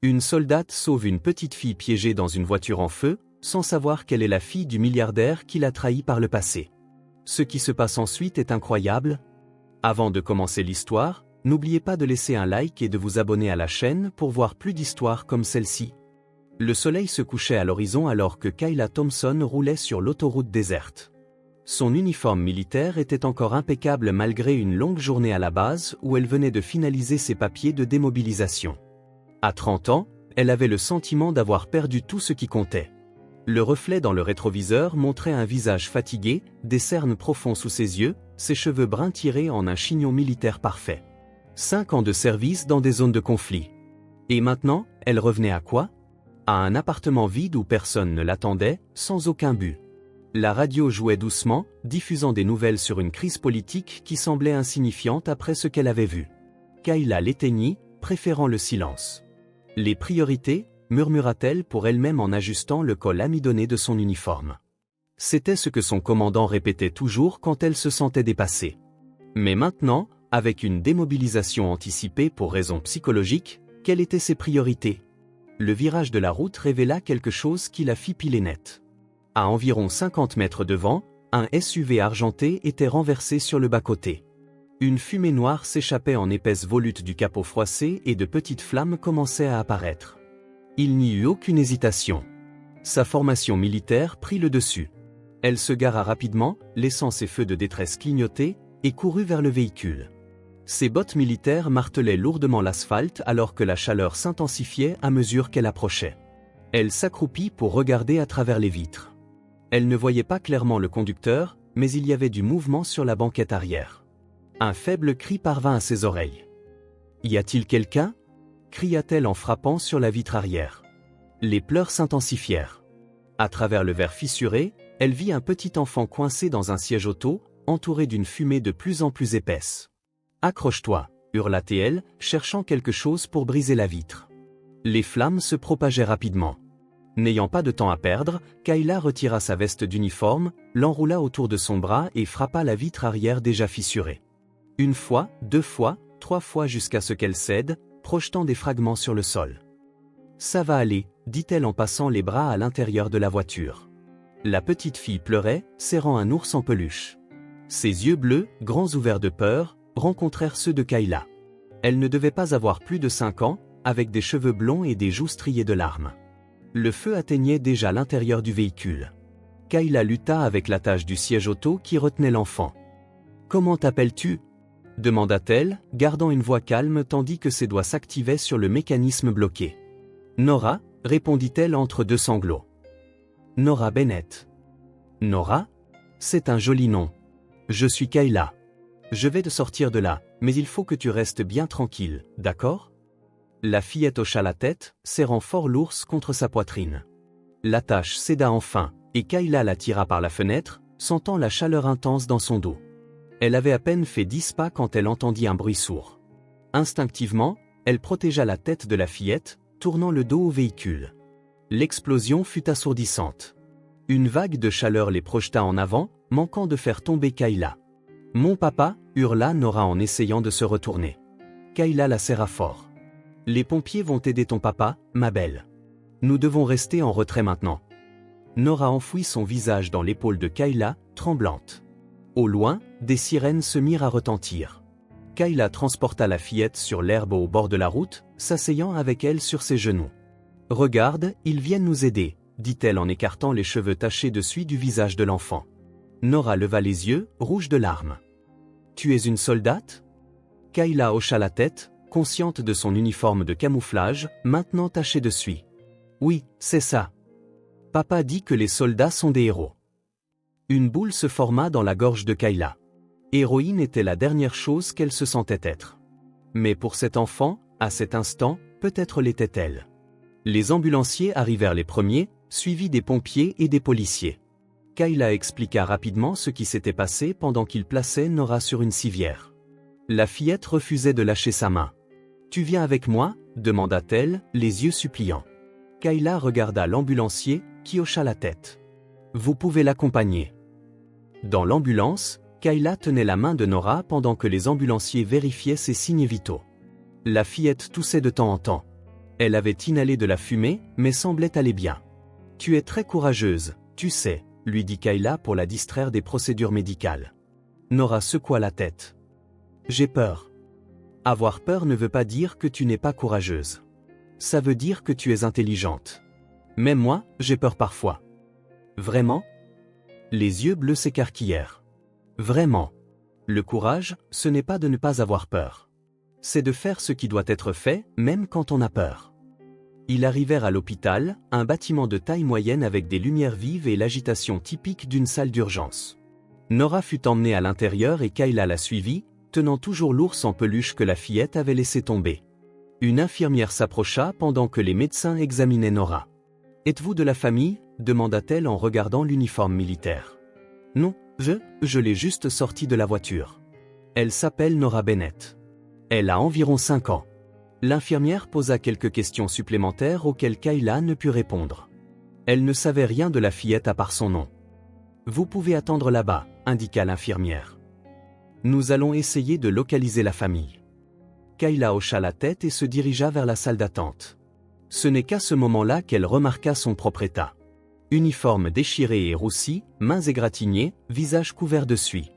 Une soldate sauve une petite fille piégée dans une voiture en feu, sans savoir qu'elle est la fille du milliardaire qui l'a trahie par le passé. Ce qui se passe ensuite est incroyable. Avant de commencer l'histoire, n'oubliez pas de laisser un like et de vous abonner à la chaîne pour voir plus d'histoires comme celle-ci. Le soleil se couchait à l'horizon alors que Kayla Thompson roulait sur l'autoroute déserte. Son uniforme militaire était encore impeccable malgré une longue journée à la base où elle venait de finaliser ses papiers de démobilisation. À 30 ans, elle avait le sentiment d'avoir perdu tout ce qui comptait. Le reflet dans le rétroviseur montrait un visage fatigué, des cernes profonds sous ses yeux, ses cheveux bruns tirés en un chignon militaire parfait. 5 ans de service dans des zones de conflit. Et maintenant, elle revenait à quoi? À un appartement vide où personne ne l'attendait, sans aucun but. La radio jouait doucement, diffusant des nouvelles sur une crise politique qui semblait insignifiante après ce qu'elle avait vu. Kayla l'éteignit, préférant le silence. Les priorités, murmura-t-elle pour elle-même en ajustant le col amidonné de son uniforme. C'était ce que son commandant répétait toujours quand elle se sentait dépassée. Mais maintenant, avec une démobilisation anticipée pour raisons psychologiques, quelles étaient ses priorités? Le virage de la route révéla quelque chose qui la fit piler net. À environ 50 mètres devant, un SUV argenté était renversé sur le bas-côté. Une fumée noire s'échappait en épaisse volute du capot froissé et de petites flammes commençaient à apparaître. Il n'y eut aucune hésitation. Sa formation militaire prit le dessus. Elle se gara rapidement, laissant ses feux de détresse clignoter, et courut vers le véhicule. Ses bottes militaires martelaient lourdement l'asphalte alors que la chaleur s'intensifiait à mesure qu'elle approchait. Elle s'accroupit pour regarder à travers les vitres. Elle ne voyait pas clairement le conducteur, mais il y avait du mouvement sur la banquette arrière. Un faible cri parvint à ses oreilles. « Y a-t-il quelqu'un » cria-t-elle en frappant sur la vitre arrière. Les pleurs s'intensifièrent. À travers le verre fissuré, elle vit un petit enfant coincé dans un siège auto, entouré d'une fumée de plus en plus épaisse. « Accroche-toi » hurla-t-elle, cherchant quelque chose pour briser la vitre. Les flammes se propageaient rapidement. N'ayant pas de temps à perdre, Kayla retira sa veste d'uniforme, l'enroula autour de son bras et frappa la vitre arrière déjà fissurée. Une fois, 2 fois, 3 fois jusqu'à ce qu'elle cède, projetant des fragments sur le sol. « Ça va aller » dit-elle en passant les bras à l'intérieur de la voiture. La petite fille pleurait, serrant un ours en peluche. Ses yeux bleus, grands ouverts de peur, rencontrèrent ceux de Kayla. Elle ne devait pas avoir plus de 5 ans, avec des cheveux blonds et des joues striées de larmes. Le feu atteignait déjà l'intérieur du véhicule. Kayla lutta avec l'attache du siège auto qui retenait l'enfant. « Comment t'appelles-tu » demanda-t-elle, gardant une voix calme tandis que ses doigts s'activaient sur le mécanisme bloqué. « Nora » répondit-elle entre 2 sanglots. « Nora Bennett. »« Nora ? C'est un joli nom. Je suis Kayla. Je vais te sortir de là, mais il faut que tu restes bien tranquille, d'accord ?» La fillette hocha la tête, serrant fort l'ours contre sa poitrine. L'attache céda enfin, et Kayla la tira par la fenêtre, sentant la chaleur intense dans son dos. Elle avait à peine fait 10 pas quand elle entendit un bruit sourd. Instinctivement, elle protégea la tête de la fillette, tournant le dos au véhicule. L'explosion fut assourdissante. Une vague de chaleur les projeta en avant, manquant de faire tomber Kayla. « Mon papa » hurla Nora en essayant de se retourner. Kayla la serra fort. « Les pompiers vont aider ton papa, ma belle. Nous devons rester en retrait maintenant. » Nora enfouit son visage dans l'épaule de Kayla, tremblante. Au loin, des sirènes se mirent à retentir. Kayla transporta la fillette sur l'herbe au bord de la route, s'asseyant avec elle sur ses genoux. « Regarde, ils viennent nous aider » dit-elle en écartant les cheveux tachés de suie du visage de l'enfant. Nora leva les yeux, rouge de larmes. « Tu es une soldate » Kayla hocha la tête, consciente de son uniforme de camouflage, maintenant taché de suie. « Oui, c'est ça. Papa dit que les soldats sont des héros. » Une boule se forma dans la gorge de Kayla. Héroïne était la dernière chose qu'elle se sentait être. Mais pour cet enfant, à cet instant, peut-être l'était-elle. Les ambulanciers arrivèrent les premiers, suivis des pompiers et des policiers. Kayla expliqua rapidement ce qui s'était passé pendant qu'ils plaçaient Nora sur une civière. La fillette refusait de lâcher sa main. « Tu viens avec moi » demanda-t-elle, les yeux suppliants. Kayla regarda l'ambulancier, qui hocha la tête. « Vous pouvez l'accompagner. » Dans l'ambulance, Kayla tenait la main de Nora pendant que les ambulanciers vérifiaient ses signes vitaux. La fillette toussait de temps en temps. Elle avait inhalé de la fumée, mais semblait aller bien. « Tu es très courageuse, tu sais, » lui dit Kayla pour la distraire des procédures médicales. Nora secoua la tête. « J'ai peur. » Avoir peur ne veut pas dire que tu n'es pas courageuse. Ça veut dire que tu es intelligente. Même moi, j'ai peur parfois. Vraiment? Les yeux bleus s'écarquillèrent. Vraiment. Le courage, ce n'est pas de ne pas avoir peur. C'est de faire ce qui doit être fait, même quand on a peur. Ils arrivèrent à l'hôpital, un bâtiment de taille moyenne avec des lumières vives et l'agitation typique d'une salle d'urgence. Nora fut emmenée à l'intérieur et Kayla la suivit, tenant toujours l'ours en peluche que la fillette avait laissé tomber. Une infirmière s'approcha pendant que les médecins examinaient Nora. « Êtes-vous de la famille ?» demanda-t-elle en regardant l'uniforme militaire. « Non, je l'ai juste sortie de la voiture. Elle s'appelle Nora Bennett. Elle a environ 5 ans. » L'infirmière posa quelques questions supplémentaires auxquelles Kayla ne put répondre. Elle ne savait rien de la fillette à part son nom. « Vous pouvez attendre là-bas » indiqua l'infirmière. « Nous allons essayer de localiser la famille. » Kayla hocha la tête et se dirigea vers la salle d'attente. Ce n'est qu'à ce moment-là qu'elle remarqua son propre état. Uniforme déchiré et roussi, mains égratignées, visage couvert de suie.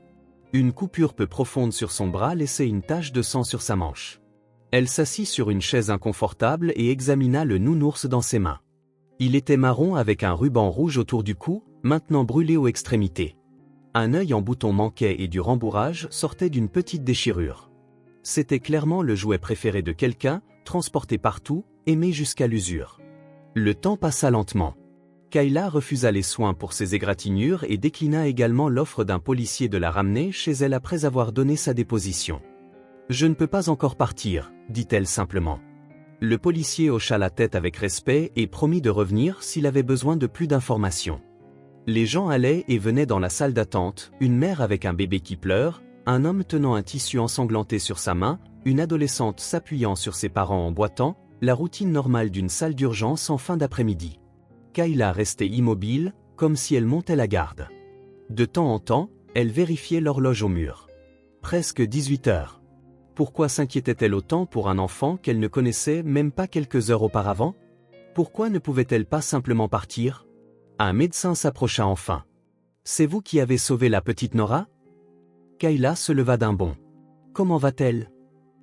Une coupure peu profonde sur son bras laissait une tache de sang sur sa manche. Elle s'assit sur une chaise inconfortable et examina le nounours dans ses mains. Il était marron avec un ruban rouge autour du cou, maintenant brûlé aux extrémités. Un œil en bouton manquait et du rembourrage sortait d'une petite déchirure. C'était clairement le jouet préféré de quelqu'un, transporté partout, aimé jusqu'à l'usure. Le temps passa lentement. Kayla refusa les soins pour ses égratignures et déclina également l'offre d'un policier de la ramener chez elle après avoir donné sa déposition. « Je ne peux pas encore partir », dit-elle simplement. Le policier hocha la tête avec respect et promit de revenir s'il avait besoin de plus d'informations. Les gens allaient et venaient dans la salle d'attente, une mère avec un bébé qui pleure, un homme tenant un tissu ensanglanté sur sa main, une adolescente s'appuyant sur ses parents en boitant, la routine normale d'une salle d'urgence en fin d'après-midi. Kayla restait immobile, comme si elle montait la garde. De temps en temps, elle vérifiait l'horloge au mur. Presque 18 heures. Pourquoi s'inquiétait-elle autant pour un enfant qu'elle ne connaissait même pas quelques heures auparavant? Pourquoi ne pouvait-elle pas simplement partir? Un médecin s'approcha enfin. « C'est vous qui avez sauvé la petite Nora ?» Kayla se leva d'un bond. « Comment va-t-elle » ?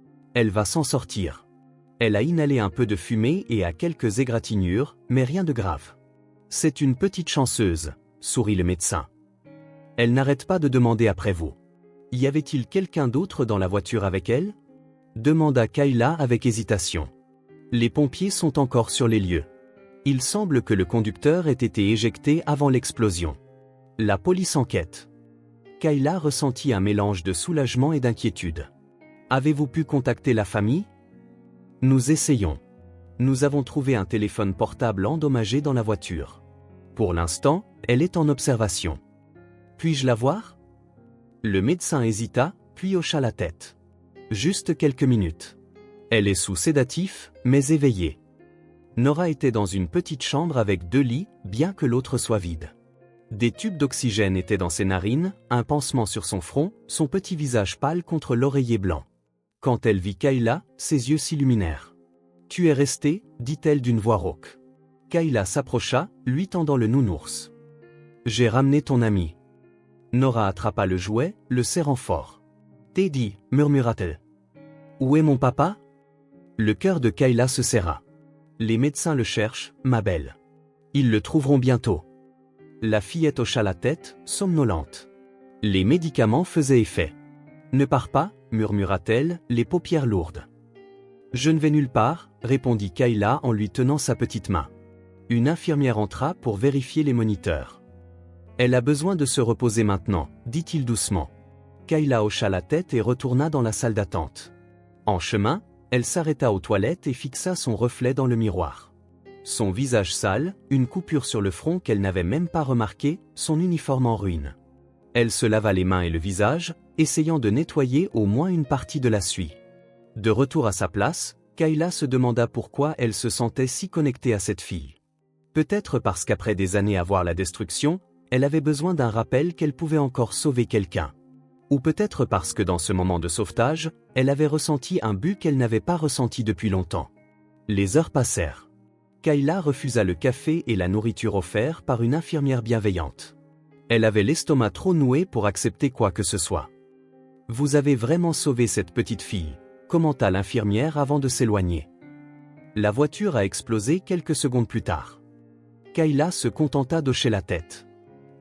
« Elle va s'en sortir. Elle a inhalé un peu de fumée et a quelques égratignures, mais rien de grave. » « C'est une petite chanceuse, » sourit le médecin. « Elle n'arrête pas de demander après vous. Y avait-il quelqu'un d'autre dans la voiture avec elle ?» demanda Kayla avec hésitation. Les pompiers sont encore sur les lieux. Il semble que le conducteur ait été éjecté avant l'explosion. La police enquête. Kayla ressentit un mélange de soulagement et d'inquiétude. Avez-vous pu contacter la famille? Nous essayons. Nous avons trouvé un téléphone portable endommagé dans la voiture. Pour l'instant, elle est en observation. Puis-je la voir? Le médecin hésita, puis hocha la tête. Juste quelques minutes. Elle est sous sédatif, mais éveillée. Nora était dans une petite chambre avec 2 lits, bien que l'autre soit vide. Des tubes d'oxygène étaient dans ses narines, un pansement sur son front, son petit visage pâle contre l'oreiller blanc. Quand elle vit Kayla, ses yeux s'illuminèrent. « Tu es restée » dit-elle d'une voix rauque. Kayla s'approcha, lui tendant le nounours. « J'ai ramené ton ami. » Nora attrapa le jouet, le serrant fort. « Teddy » murmura-t-elle. « Où est mon papa ?» Le cœur de Kayla se serra. « Les médecins le cherchent, ma belle. Ils le trouveront bientôt. » La fillette hocha la tête, somnolente. Les médicaments faisaient effet. « Ne pars pas » murmura-t-elle, les paupières lourdes. « Je ne vais nulle part » répondit Kayla en lui tenant sa petite main. Une infirmière entra pour vérifier les moniteurs. « Elle a besoin de se reposer maintenant » dit-il doucement. Kayla hocha la tête et retourna dans la salle d'attente. En chemin, elle s'arrêta aux toilettes et fixa son reflet dans le miroir. Son visage sale, une coupure sur le front qu'elle n'avait même pas remarqué, son uniforme en ruine. Elle se lava les mains et le visage, essayant de nettoyer au moins une partie de la suie. De retour à sa place, Kayla se demanda pourquoi elle se sentait si connectée à cette fille. Peut-être parce qu'après des années à voir la destruction, elle avait besoin d'un rappel qu'elle pouvait encore sauver quelqu'un. Ou peut-être parce que dans ce moment de sauvetage, elle avait ressenti un but qu'elle n'avait pas ressenti depuis longtemps. Les heures passèrent. Kayla refusa le café et la nourriture offerts par une infirmière bienveillante. Elle avait l'estomac trop noué pour accepter quoi que ce soit. « Vous avez vraiment sauvé cette petite fille », commenta l'infirmière avant de s'éloigner. La voiture a explosé quelques secondes plus tard. Kayla se contenta d'hocher la tête.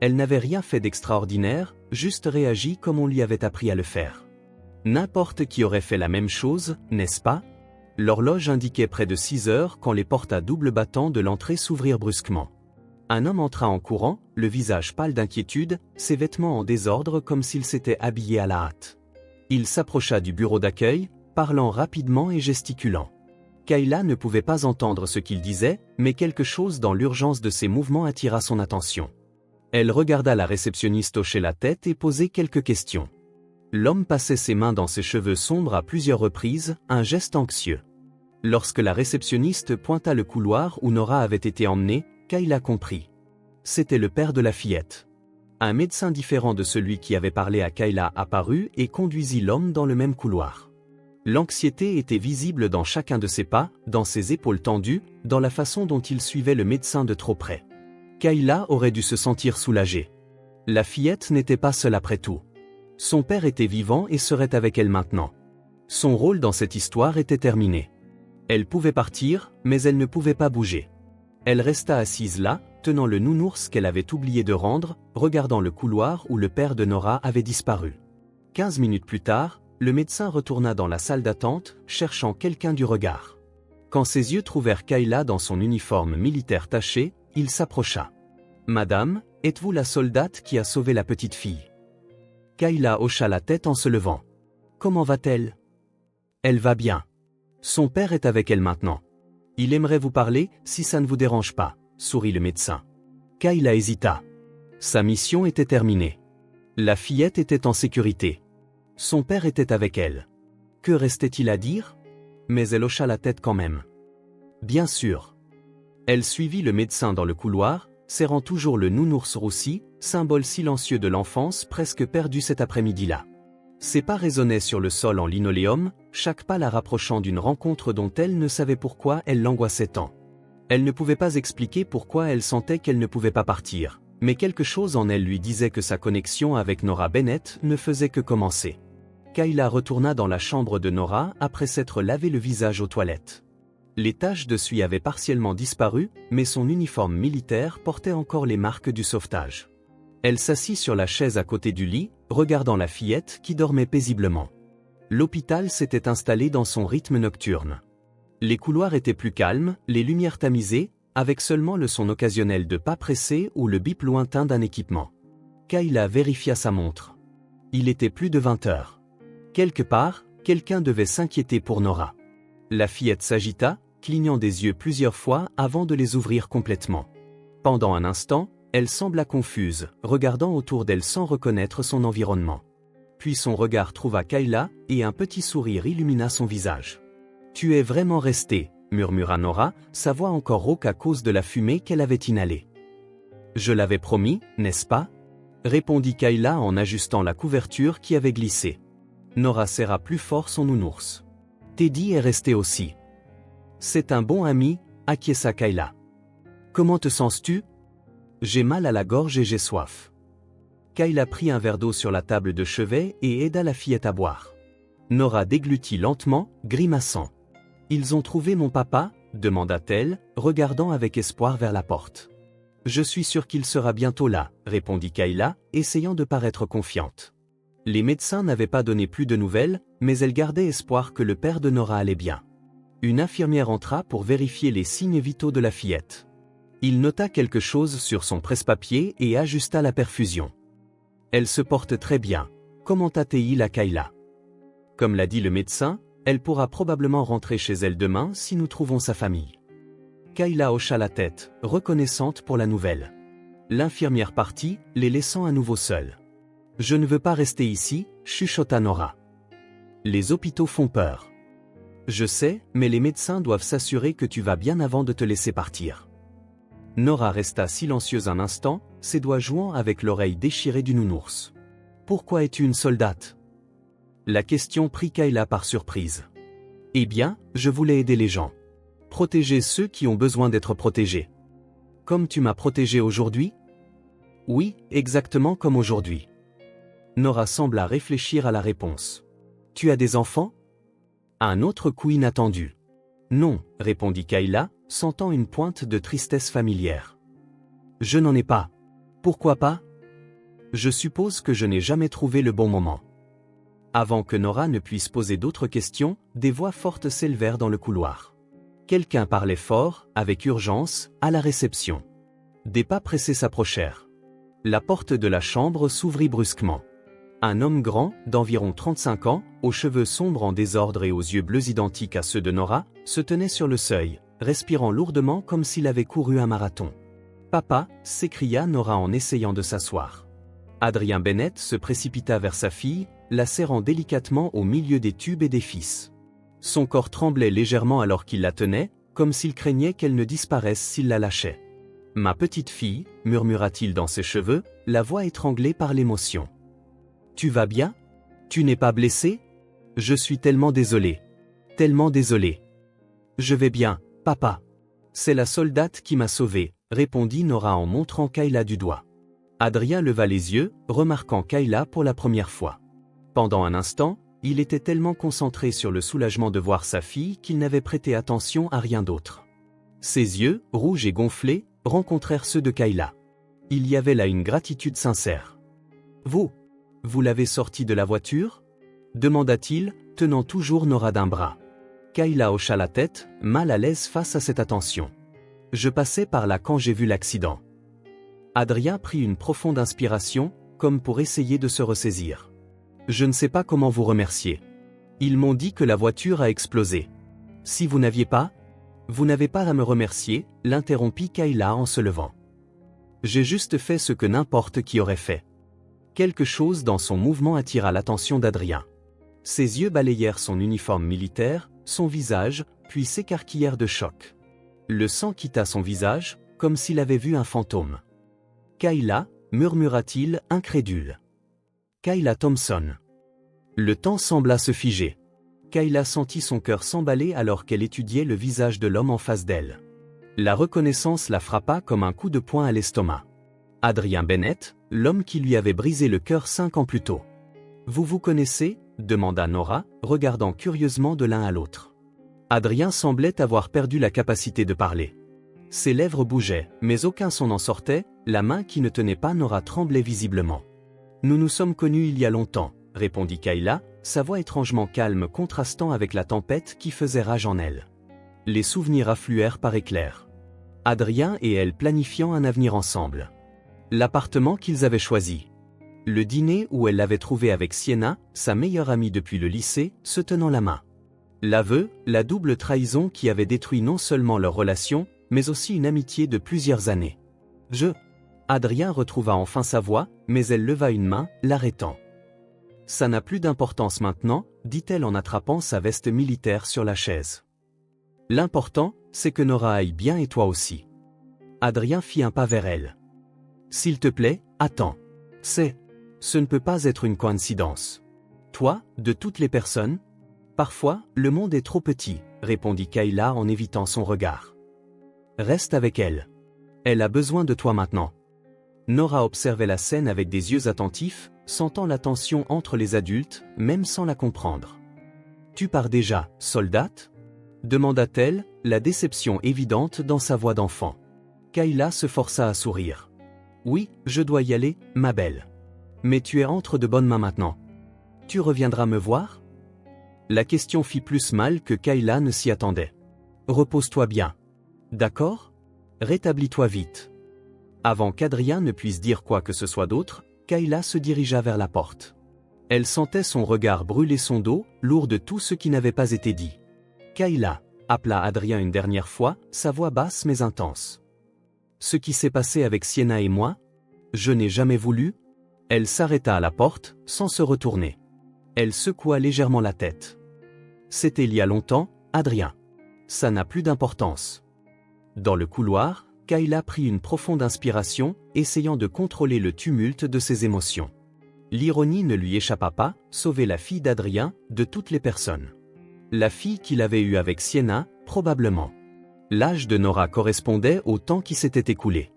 Elle n'avait rien fait d'extraordinaire, juste réagi comme on lui avait appris à le faire. N'importe qui aurait fait la même chose, n'est-ce pas? L'horloge indiquait près de 6 heures quand les portes à double battant de l'entrée s'ouvrirent brusquement. Un homme entra en courant, le visage pâle d'inquiétude, ses vêtements en désordre comme s'il s'était habillé à la hâte. Il s'approcha du bureau d'accueil, parlant rapidement et gesticulant. Kayla ne pouvait pas entendre ce qu'il disait, mais quelque chose dans l'urgence de ses mouvements attira son attention. Elle regarda la réceptionniste hocher la tête et poser quelques questions. L'homme passait ses mains dans ses cheveux sombres à plusieurs reprises, un geste anxieux. Lorsque la réceptionniste pointa le couloir où Nora avait été emmenée, Kayla comprit. C'était le père de la fillette. Un médecin différent de celui qui avait parlé à Kayla apparut et conduisit l'homme dans le même couloir. L'anxiété était visible dans chacun de ses pas, dans ses épaules tendues, dans la façon dont il suivait le médecin de trop près. Kayla aurait dû se sentir soulagée. La fillette n'était pas seule après tout. Son père était vivant et serait avec elle maintenant. Son rôle dans cette histoire était terminé. Elle pouvait partir, mais elle ne pouvait pas bouger. Elle resta assise là, tenant le nounours qu'elle avait oublié de rendre, regardant le couloir où le père de Nora avait disparu. 15 minutes plus tard, le médecin retourna dans la salle d'attente, cherchant quelqu'un du regard. Quand ses yeux trouvèrent Kayla dans son uniforme militaire taché, il s'approcha. « Madame, êtes-vous la soldate qui a sauvé la petite fille ?» Kayla hocha la tête en se levant. « Comment va-t-elle » ? « Elle va bien. Son père est avec elle maintenant. Il aimerait vous parler, si ça ne vous dérange pas, » sourit le médecin. Kayla hésita. Sa mission était terminée. La fillette était en sécurité. Son père était avec elle. Que restait-il à dire? Mais elle hocha la tête quand même. Bien sûr. Elle suivit le médecin dans le couloir, serrant toujours le nounours roussi, symbole silencieux de l'enfance presque perdue cet après-midi-là. Ses pas résonnaient sur le sol en linoléum, chaque pas la rapprochant d'une rencontre dont elle ne savait pourquoi elle l'angoissait tant. Elle ne pouvait pas expliquer pourquoi elle sentait qu'elle ne pouvait pas partir, mais quelque chose en elle lui disait que sa connexion avec Nora Bennett ne faisait que commencer. Kayla retourna dans la chambre de Nora après s'être lavé le visage aux toilettes. Les taches de suie avaient partiellement disparu, mais son uniforme militaire portait encore les marques du sauvetage. Elle s'assit sur la chaise à côté du lit, regardant la fillette qui dormait paisiblement. L'hôpital s'était installé dans son rythme nocturne. Les couloirs étaient plus calmes, les lumières tamisées, avec seulement le son occasionnel de pas pressés ou le bip lointain d'un équipement. Kayla vérifia sa montre. Il était plus de 20 heures. Quelque part, quelqu'un devait s'inquiéter pour Nora. La fillette s'agita, clignant des yeux plusieurs fois avant de les ouvrir complètement. Pendant un instant, elle sembla confuse, regardant autour d'elle sans reconnaître son environnement. Puis son regard trouva Kayla, et un petit sourire illumina son visage. « Tu es vraiment restée » murmura Nora, sa voix encore rauque à cause de la fumée qu'elle avait inhalée. « Je l'avais promis, n'est-ce pas » répondit Kayla en ajustant la couverture qui avait glissé. Nora serra plus fort son nounours. « Teddy est resté aussi. »« C'est un bon ami » acquiesça Kayla. « Comment te sens-tu » ? J'ai mal à la gorge et j'ai soif. Kayla prit un verre d'eau sur la table de chevet et aida la fillette à boire. Nora déglutit lentement, grimaçant. « Ils ont trouvé mon papa » demanda-t-elle, regardant avec espoir vers la porte. « Je suis sûre qu'il sera bientôt là » répondit Kayla, essayant de paraître confiante. Les médecins n'avaient pas donné plus de nouvelles, mais elle gardait espoir que le père de Nora allait bien. Une infirmière entra pour vérifier les signes vitaux de la fillette. Il nota quelque chose sur son presse-papier et ajusta la perfusion. « Elle se porte très bien » commenta-t-il à Kayla. Comme l'a dit le médecin, elle pourra probablement rentrer chez elle demain si nous trouvons sa famille. Kayla hocha la tête, reconnaissante pour la nouvelle. L'infirmière partit, les laissant à nouveau seuls. « Je ne veux pas rester ici » chuchota Nora. « Les hôpitaux font peur. »« Je sais, mais les médecins doivent s'assurer que tu vas bien avant de te laisser partir. » Nora resta silencieuse un instant, ses doigts jouant avec l'oreille déchirée du nounours. « Pourquoi es-tu une soldate ?» La question prit Kayla par surprise. « Eh bien, je voulais aider les gens. Protéger ceux qui ont besoin d'être protégés. Comme tu m'as protégé aujourd'hui? Oui, exactement comme aujourd'hui. Nora sembla réfléchir à la réponse. Tu as des enfants? Un autre coup inattendu. Non, répondit Kayla, sentant une pointe de tristesse familière. Je n'en ai pas. Pourquoi pas? Je suppose que je n'ai jamais trouvé le bon moment. Avant que Nora ne puisse poser d'autres questions, des voix fortes s'élevèrent dans le couloir. Quelqu'un parlait fort, avec urgence, à la réception. Des pas pressés s'approchèrent. La porte de la chambre s'ouvrit brusquement. Un homme grand, d'environ 35 ans, aux cheveux sombres en désordre et aux yeux bleus identiques à ceux de Nora, se tenait sur le seuil, respirant lourdement comme s'il avait couru un marathon. « Papa » s'écria Nora en essayant de s'asseoir. Adrien Bennett se précipita vers sa fille, la serrant délicatement au milieu des tubes et des fils. Son corps tremblait légèrement alors qu'il la tenait, comme s'il craignait qu'elle ne disparaisse s'il la lâchait. « Ma petite fille » murmura-t-il dans ses cheveux, la voix étranglée par l'émotion. « Tu vas bien? Tu n'es pas blessé? Je suis tellement désolé. Tellement désolé. Je vais bien, papa. C'est la soldate qui m'a sauvé, répondit Nora en montrant Kayla du doigt. Adrien leva les yeux, remarquant Kayla pour la première fois. Pendant un instant, il était tellement concentré sur le soulagement de voir sa fille qu'il n'avait prêté attention à rien d'autre. Ses yeux, rouges et gonflés, rencontrèrent ceux de Kayla. Il y avait là une gratitude sincère. « Vous l'avez sortie de la voiture ?» demanda-t-il, tenant toujours Nora d'un bras. Kayla hocha la tête, mal à l'aise face à cette attention. « Je passais par là quand j'ai vu l'accident. » Adrien prit une profonde inspiration, comme pour essayer de se ressaisir. « Je ne sais pas comment vous remercier. Ils m'ont dit que la voiture a explosé. Si vous n'aviez pas... » « Vous n'avez pas à me remercier, » l'interrompit Kayla en se levant. « J'ai juste fait ce que n'importe qui aurait fait. » Quelque chose dans son mouvement attira l'attention d'Adrien. Ses yeux balayèrent son uniforme militaire, son visage, puis s'écarquillèrent de choc. Le sang quitta son visage, comme s'il avait vu un fantôme. « Kayla » murmura-t-il, incrédule. « Kayla Thompson. » Le temps sembla se figer. Kayla sentit son cœur s'emballer alors qu'elle étudiait le visage de l'homme en face d'elle. La reconnaissance la frappa comme un coup de poing à l'estomac. Adrien Bennett, l'homme qui lui avait brisé le cœur 5 ans plus tôt. « Vous vous connaissez ?» demanda Nora, regardant curieusement de l'un à l'autre. Adrien semblait avoir perdu la capacité de parler. Ses lèvres bougeaient, mais aucun son n'en sortait, la main qui ne tenait pas Nora tremblait visiblement. « Nous nous sommes connus il y a longtemps, » répondit Kayla, sa voix étrangement calme contrastant avec la tempête qui faisait rage en elle. Les souvenirs affluèrent par éclairs. Adrien et elle planifiant un avenir ensemble. L'appartement qu'ils avaient choisi. Le dîner où elle l'avait trouvé avec Sienna, sa meilleure amie depuis le lycée, se tenant la main. L'aveu, la double trahison qui avait détruit non seulement leur relation, mais aussi une amitié de plusieurs années. Adrien retrouva enfin sa voix, mais elle leva une main, l'arrêtant. « Ça n'a plus d'importance maintenant, » dit-elle en attrapant sa veste militaire sur la chaise. « L'important, c'est que Nora aille bien et toi aussi. » Adrien fit un pas vers elle. « S'il te plaît, attends. Ce ne peut pas être une coïncidence. Toi, de toutes les personnes? Parfois, le monde est trop petit, » répondit Kayla en évitant son regard. « Reste avec elle. Elle a besoin de toi maintenant. » Nora observait la scène avec des yeux attentifs, sentant la tension entre les adultes, même sans la comprendre. « Tu pars déjà, soldate ?» demanda-t-elle, la déception évidente dans sa voix d'enfant. Kayla se força à sourire. « Oui, je dois y aller, ma belle. Mais tu es entre de bonnes mains maintenant. Tu reviendras me voir ?» La question fit plus mal que Kayla ne s'y attendait. « Repose-toi bien. D'accord? Rétablis-toi vite. » Avant qu'Adrien ne puisse dire quoi que ce soit d'autre, Kayla se dirigea vers la porte. Elle sentait son regard brûler son dos, lourd de tout ce qui n'avait pas été dit. « Kayla » appela Adrien une dernière fois, sa voix basse mais intense. « Ce qui s'est passé avec Sienna et moi? Je n'ai jamais voulu. » Elle s'arrêta à la porte, sans se retourner. Elle secoua légèrement la tête. « C'était il y a longtemps, Adrien. Ça n'a plus d'importance. » Dans le couloir, Kayla prit une profonde inspiration, essayant de contrôler le tumulte de ses émotions. L'ironie ne lui échappa pas, sauver la fille d'Adrien, de toutes les personnes. La fille qu'il avait eue avec Sienna, probablement. L'âge de Nora correspondait au temps qui s'était écoulé.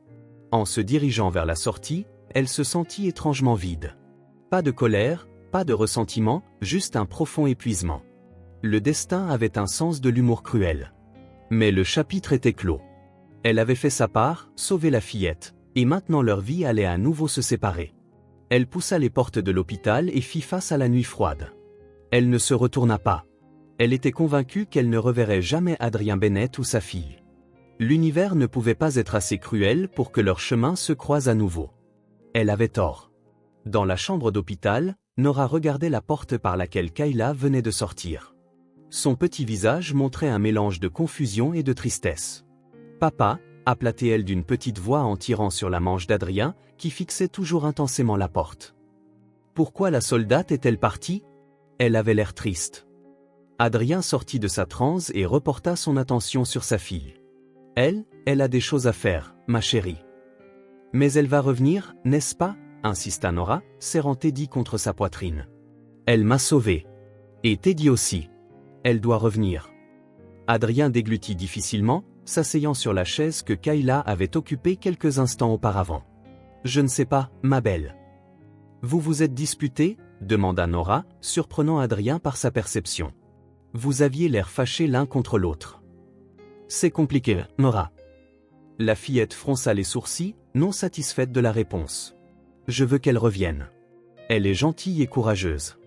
En se dirigeant vers la sortie, elle se sentit étrangement vide. Pas de colère, pas de ressentiment, juste un profond épuisement. Le destin avait un sens de l'humour cruel. Mais le chapitre était clos. Elle avait fait sa part, sauvé la fillette, et maintenant leur vie allait à nouveau se séparer. Elle poussa les portes de l'hôpital et fit face à la nuit froide. Elle ne se retourna pas. Elle était convaincue qu'elle ne reverrait jamais Adrien Bennett ou sa fille. L'univers ne pouvait pas être assez cruel pour que leurs chemins se croisent à nouveau. Elle avait tort. Dans la chambre d'hôpital, Nora regardait la porte par laquelle Kayla venait de sortir. Son petit visage montrait un mélange de confusion et de tristesse. « Papa » appela-t-elle d'une petite voix en tirant sur la manche d'Adrien, qui fixait toujours intensément la porte. Pourquoi la soldate est-elle partie? Elle avait l'air triste. Adrien sortit de sa transe et reporta son attention sur sa fille. Elle a des choses à faire, ma chérie. Mais elle va revenir, n'est-ce pas? Insista Nora, serrant Teddy contre sa poitrine. Elle m'a sauvé. Et Teddy aussi. Elle doit revenir. Adrien déglutit difficilement, s'asseyant sur la chaise que Kayla avait occupée quelques instants auparavant. Je ne sais pas, ma belle. Vous vous êtes disputés? Demanda Nora, surprenant Adrien par sa perception. Vous aviez l'air fâchés l'un contre l'autre. C'est compliqué, Nora. La fillette fronça les sourcils, non satisfaite de la réponse. Je veux qu'elle revienne. Elle est gentille et courageuse.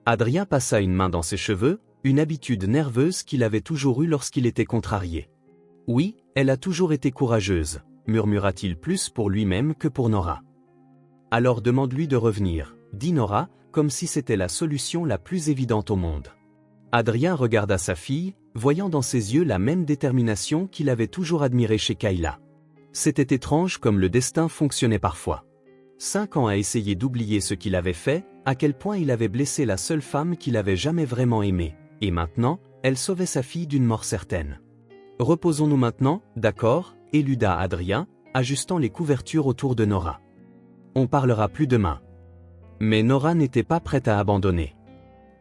Adrien passa une main dans ses cheveux, une habitude nerveuse qu'il avait toujours eue lorsqu'il était contrarié. Oui, elle a toujours été courageuse, murmura-t-il plus pour lui-même que pour Nora. Alors demande-lui de revenir, dit Nora, comme si c'était la solution la plus évidente au monde. Adrien regarda sa fille, voyant dans ses yeux la même détermination qu'il avait toujours admirée chez Kayla. C'était étrange comme le destin fonctionnait parfois. 5 ans à essayer d'oublier ce qu'il avait fait, à quel point il avait blessé la seule femme qu'il avait jamais vraiment aimée, et maintenant, elle sauvait sa fille d'une mort certaine. Reposons-nous maintenant, d'accord, éluda Adrien, ajustant les couvertures autour de Nora. On parlera plus demain. Mais Nora n'était pas prête à abandonner.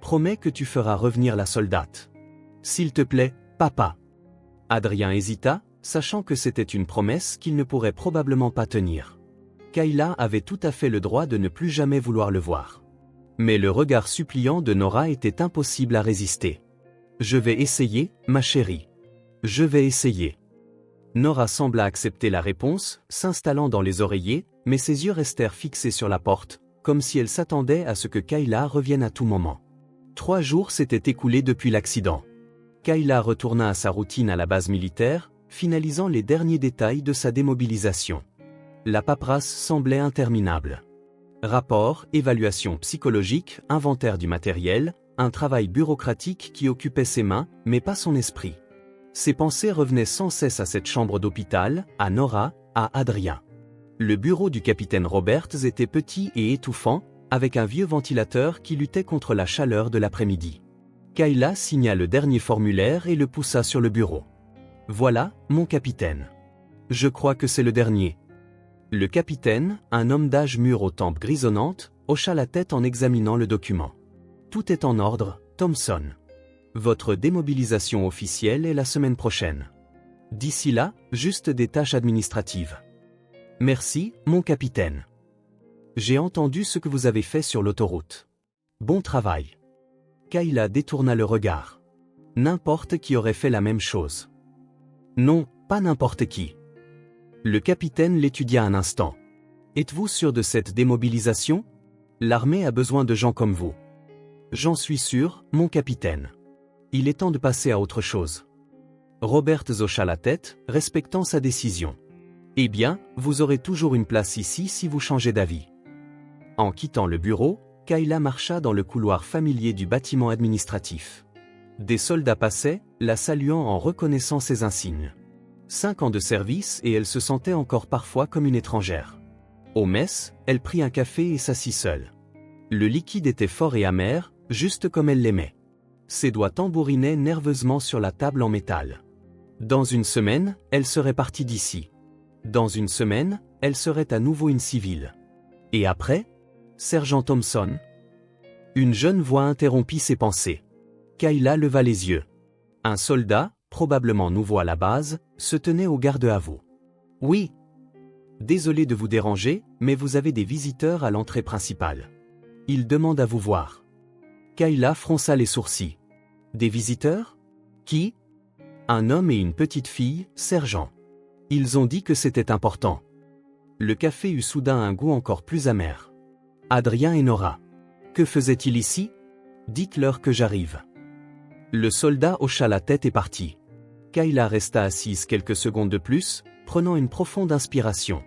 Promets que tu feras revenir la soldate. S'il te plaît, papa. Adrien hésita, sachant que c'était une promesse qu'il ne pourrait probablement pas tenir. Kayla avait tout à fait le droit de ne plus jamais vouloir le voir. Mais le regard suppliant de Nora était impossible à résister. Je vais essayer, ma chérie. Je vais essayer. Nora sembla accepter la réponse, s'installant dans les oreillers, mais ses yeux restèrent fixés sur la porte, comme si elle s'attendait à ce que Kayla revienne à tout moment. 3 jours s'étaient écoulés depuis l'accident. Kayla retourna à sa routine à la base militaire, finalisant les derniers détails de sa démobilisation. La paperasse semblait interminable. Rapport, évaluation psychologique, inventaire du matériel, un travail bureaucratique qui occupait ses mains, mais pas son esprit. Ses pensées revenaient sans cesse à cette chambre d'hôpital, à Nora, à Adrien. Le bureau du capitaine Roberts était petit et étouffant, avec un vieux ventilateur qui luttait contre la chaleur de l'après-midi. Kayla signa le dernier formulaire et le poussa sur le bureau. « Voilà, mon capitaine. Je crois que c'est le dernier. » Le capitaine, un homme d'âge mûr aux tempes grisonnantes, hocha la tête en examinant le document. « Tout est en ordre, Thompson. Votre démobilisation officielle est la semaine prochaine. D'ici là, juste des tâches administratives. Merci, mon capitaine. J'ai entendu ce que vous avez fait sur l'autoroute. Bon travail. » Kayla détourna le regard. N'importe qui aurait fait la même chose. Non, pas n'importe qui. Le capitaine l'étudia un instant. Êtes-vous sûr de cette démobilisation? L'armée a besoin de gens comme vous. J'en suis sûr, mon capitaine. Il est temps de passer à autre chose. Roberts hocha la tête, respectant sa décision. Eh bien, vous aurez toujours une place ici si vous changez d'avis. En quittant le bureau, Kayla marcha dans le couloir familier du bâtiment administratif. Des soldats passaient, la saluant en reconnaissant ses insignes. 5 ans de service et elle se sentait encore parfois comme une étrangère. Au mess, elle prit un café et s'assit seule. Le liquide était fort et amer, juste comme elle l'aimait. Ses doigts tambourinaient nerveusement sur la table en métal. Dans une semaine, elle serait partie d'ici. Dans une semaine, elle serait à nouveau une civile. Et après? Sergent Thompson? Une jeune voix interrompit ses pensées. Kayla leva les yeux. Un soldat, probablement nouveau à la base, se tenait au garde à vous. Oui. Désolé de vous déranger, mais vous avez des visiteurs à l'entrée principale. Ils demandent à vous voir. Kayla fronça les sourcils. Des visiteurs? Qui? Un homme et une petite fille, sergent. Ils ont dit que c'était important. Le café eut soudain un goût encore plus amer. Adrien et Nora. Que faisaient-ils ici? Dites-leur que j'arrive. Le soldat hocha la tête et partit. Kayla resta assise quelques secondes de plus, prenant une profonde inspiration.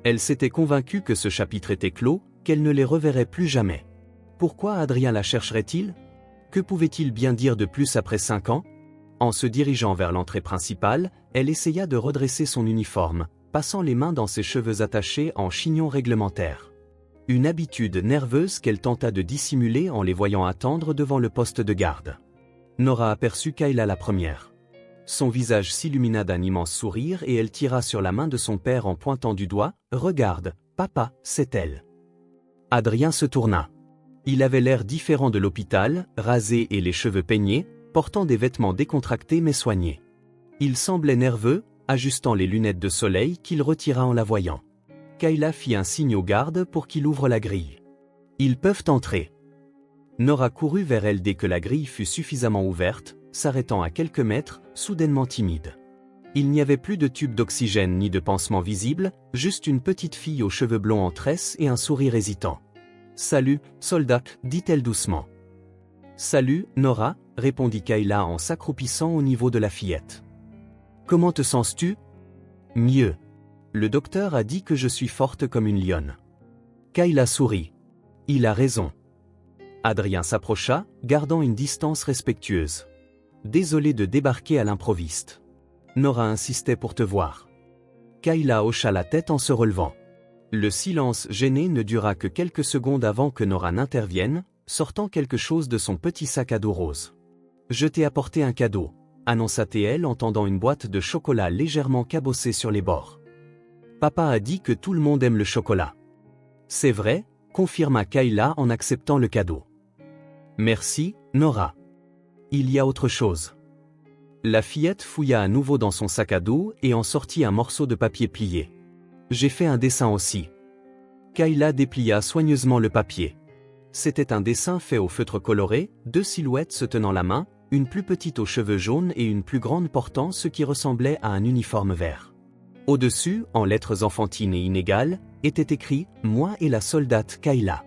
Elle s'était convaincue que ce chapitre était clos, qu'elle ne les reverrait plus jamais. Pourquoi Adrien la chercherait-il? Que pouvait-il bien dire de plus après 5 ans? En se dirigeant vers l'entrée principale, elle essaya de redresser son uniforme, passant les mains dans ses cheveux attachés en chignon réglementaire. Une habitude nerveuse qu'elle tenta de dissimuler en les voyant attendre devant le poste de garde. Nora aperçut Kayla la première. Son visage s'illumina d'un immense sourire et elle tira sur la main de son père en pointant du doigt. « Regarde, papa, c'est elle. » Adrien se tourna. Il avait l'air différent de l'hôpital, rasé et les cheveux peignés, portant des vêtements décontractés mais soignés. Il semblait nerveux, ajustant les lunettes de soleil qu'il retira en la voyant. Kayla fit un signe au garde pour qu'il ouvre la grille. « Ils peuvent entrer. » Nora courut vers elle dès que la grille fut suffisamment ouverte, s'arrêtant à quelques mètres, soudainement timide. Il n'y avait plus de tube d'oxygène ni de pansement visible, juste une petite fille aux cheveux blonds en tresse et un sourire hésitant. « Salut, soldat, dit-elle doucement. « Salut, Nora, répondit Kayla en s'accroupissant au niveau de la fillette. « Comment te sens-tu? » Mieux. Le docteur a dit que je suis forte comme une lionne. Kayla sourit. Il a raison. Adrien s'approcha, gardant une distance respectueuse. Désolé de débarquer à l'improviste. Nora insistait pour te voir. Kayla hocha la tête en se relevant. Le silence gêné ne dura que quelques secondes avant que Nora n'intervienne, sortant quelque chose de son petit sac à dos rose. « Je t'ai apporté un cadeau », annonça-t-elle en tendant une boîte de chocolat légèrement cabossée sur les bords. « Papa a dit que tout le monde aime le chocolat. »« C'est vrai », confirma Kayla en acceptant le cadeau. « Merci, Nora. Il y a autre chose. » La fillette fouilla à nouveau dans son sac à dos et en sortit un morceau de papier plié. « J'ai fait un dessin aussi. » Kayla déplia soigneusement le papier. C'était un dessin fait au feutre coloré, 2 silhouettes se tenant la main, une plus petite aux cheveux jaunes et une plus grande portant ce qui ressemblait à un uniforme vert. Au-dessus, en lettres enfantines et inégales, était écrit « Moi et la soldate Kayla ».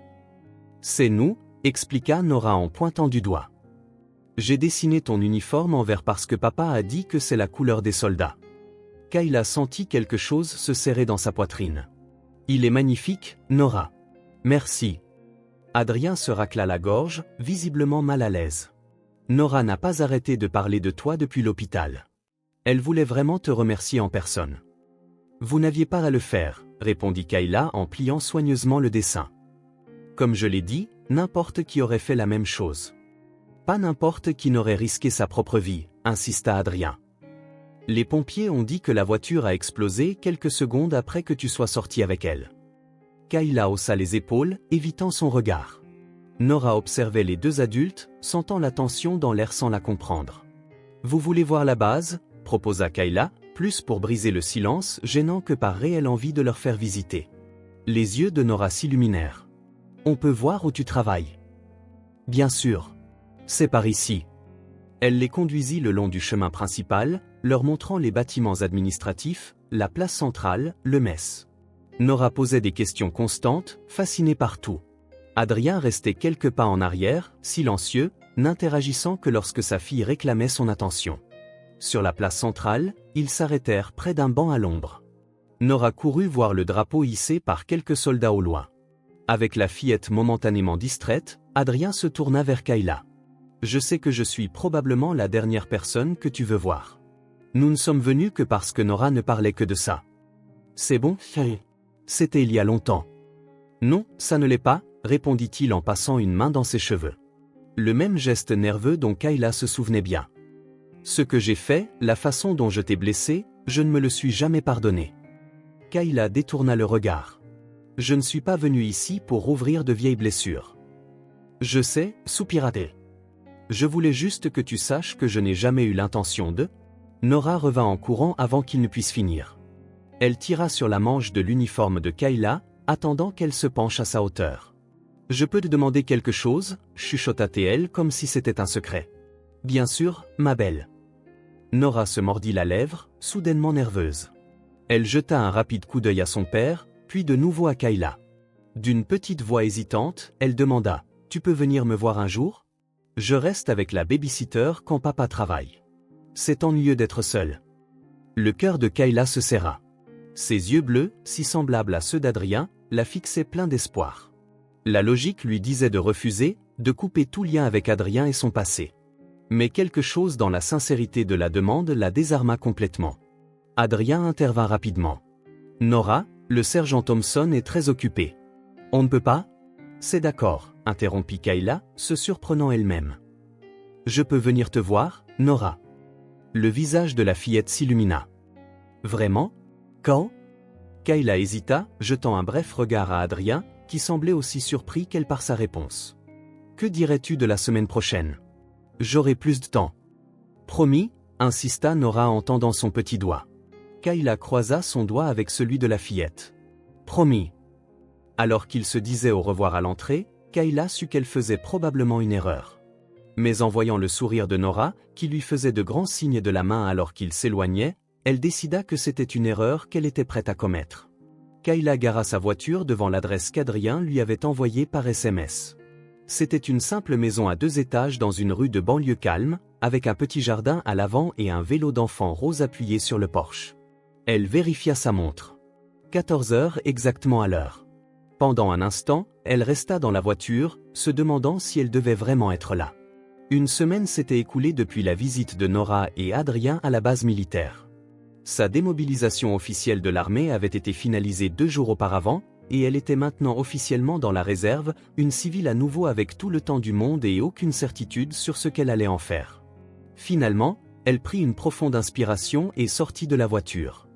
« C'est nous », expliqua Nora en pointant du doigt. « J'ai dessiné ton uniforme en vert parce que papa a dit que c'est la couleur des soldats. » Kayla sentit quelque chose se serrer dans sa poitrine. « Il est magnifique, Nora. » « Merci. » Adrien se racla la gorge, visiblement mal à l'aise. « Nora n'a pas arrêté de parler de toi depuis l'hôpital. Elle voulait vraiment te remercier en personne. »« Vous n'aviez pas à le faire, » répondit Kayla en pliant soigneusement le dessin. « Comme je l'ai dit, n'importe qui aurait fait la même chose. »« Pas n'importe qui n'aurait risqué sa propre vie, » insista Adrien. « Les pompiers ont dit que la voiture a explosé quelques secondes après que tu sois sorti avec elle. » Kayla haussa les épaules, évitant son regard. Nora observait les 2 adultes, sentant la tension dans l'air sans la comprendre. « Vous voulez voir la base ?» proposa Kayla, plus pour briser le silence gênant que par réelle envie de leur faire visiter. Les yeux de Nora s'illuminèrent. « On peut voir où tu travailles. »« Bien sûr. C'est par ici. » Elle les conduisit le long du chemin principal, leur montrant les bâtiments administratifs, la place centrale, le mess. Nora posait des questions constantes, fascinée par tout. Adrien restait quelques pas en arrière, silencieux, n'interagissant que lorsque sa fille réclamait son attention. Sur la place centrale, ils s'arrêtèrent près d'un banc à l'ombre. Nora courut voir le drapeau hissé par quelques soldats au loin. Avec la fillette momentanément distraite, Adrien se tourna vers Kayla. « Je sais que je suis probablement la dernière personne que tu veux voir. Nous ne sommes venus que parce que Nora ne parlait que de ça. C'est bon, chérie ? C'était il y a longtemps. » « Non, ça ne l'est pas, » répondit-il en passant une main dans ses cheveux. Le même geste nerveux dont Kayla se souvenait bien. « Ce que j'ai fait, la façon dont je t'ai blessé, je ne me le suis jamais pardonné. » Kayla détourna le regard. « Je ne suis pas venu ici pour rouvrir de vieilles blessures. »« Je sais, soupira-t-elle. Je voulais juste que tu saches que je n'ai jamais eu l'intention de... » Nora revint en courant avant qu'il ne puisse finir. Elle tira sur la manche de l'uniforme de Kayla, attendant qu'elle se penche à sa hauteur. « Je peux te demander quelque chose ?» chuchota-t-elle comme si c'était un secret. « Bien sûr, ma belle. » Nora se mordit la lèvre, soudainement nerveuse. Elle jeta un rapide coup d'œil à son père, puis de nouveau à Kayla. D'une petite voix hésitante, elle demanda « Tu peux venir me voir un jour ? Je reste avec la babysitter quand papa travaille. C'est ennuyeux d'être seul. » Le cœur de Kayla se serra. Ses yeux bleus, si semblables à ceux d'Adrien, la fixaient plein d'espoir. La logique lui disait de refuser, de couper tout lien avec Adrien et son passé. Mais quelque chose dans la sincérité de la demande la désarma complètement. Adrien intervint rapidement. « Nora, le sergent Thompson est très occupé. On ne peut pas ? » « C'est d'accord, » interrompit Kayla, se surprenant elle-même. « Je peux venir te voir, Nora ?» Le visage de la fillette s'illumina. « Vraiment ? Quand ?» Kayla hésita, jetant un bref regard à Adrien, qui semblait aussi surpris qu'elle par sa réponse. « Que dirais-tu de la semaine prochaine ? J'aurai plus de temps. » « Promis, » insista Nora en tendant son petit doigt. Kayla croisa son doigt avec celui de la fillette. « Promis. » Alors qu'il se disait au revoir à l'entrée, Kayla sut qu'elle faisait probablement une erreur. Mais en voyant le sourire de Nora, qui lui faisait de grands signes de la main alors qu'il s'éloignait, elle décida que c'était une erreur qu'elle était prête à commettre. Kayla gara sa voiture devant l'adresse qu'Adrien lui avait envoyée par SMS. C'était une simple maison à 2 étages dans une rue de banlieue calme, avec un petit jardin à l'avant et un vélo d'enfant rose appuyé sur le porche. Elle vérifia sa montre. 14 heures exactement à l'heure. Pendant un instant, elle resta dans la voiture, se demandant si elle devait vraiment être là. Une semaine s'était écoulée depuis la visite de Nora et Adrien à la base militaire. Sa démobilisation officielle de l'armée avait été finalisée 2 jours auparavant, et elle était maintenant officiellement dans la réserve, une civile à nouveau avec tout le temps du monde et aucune certitude sur ce qu'elle allait en faire. Finalement, elle prit une profonde inspiration et sortit de la voiture.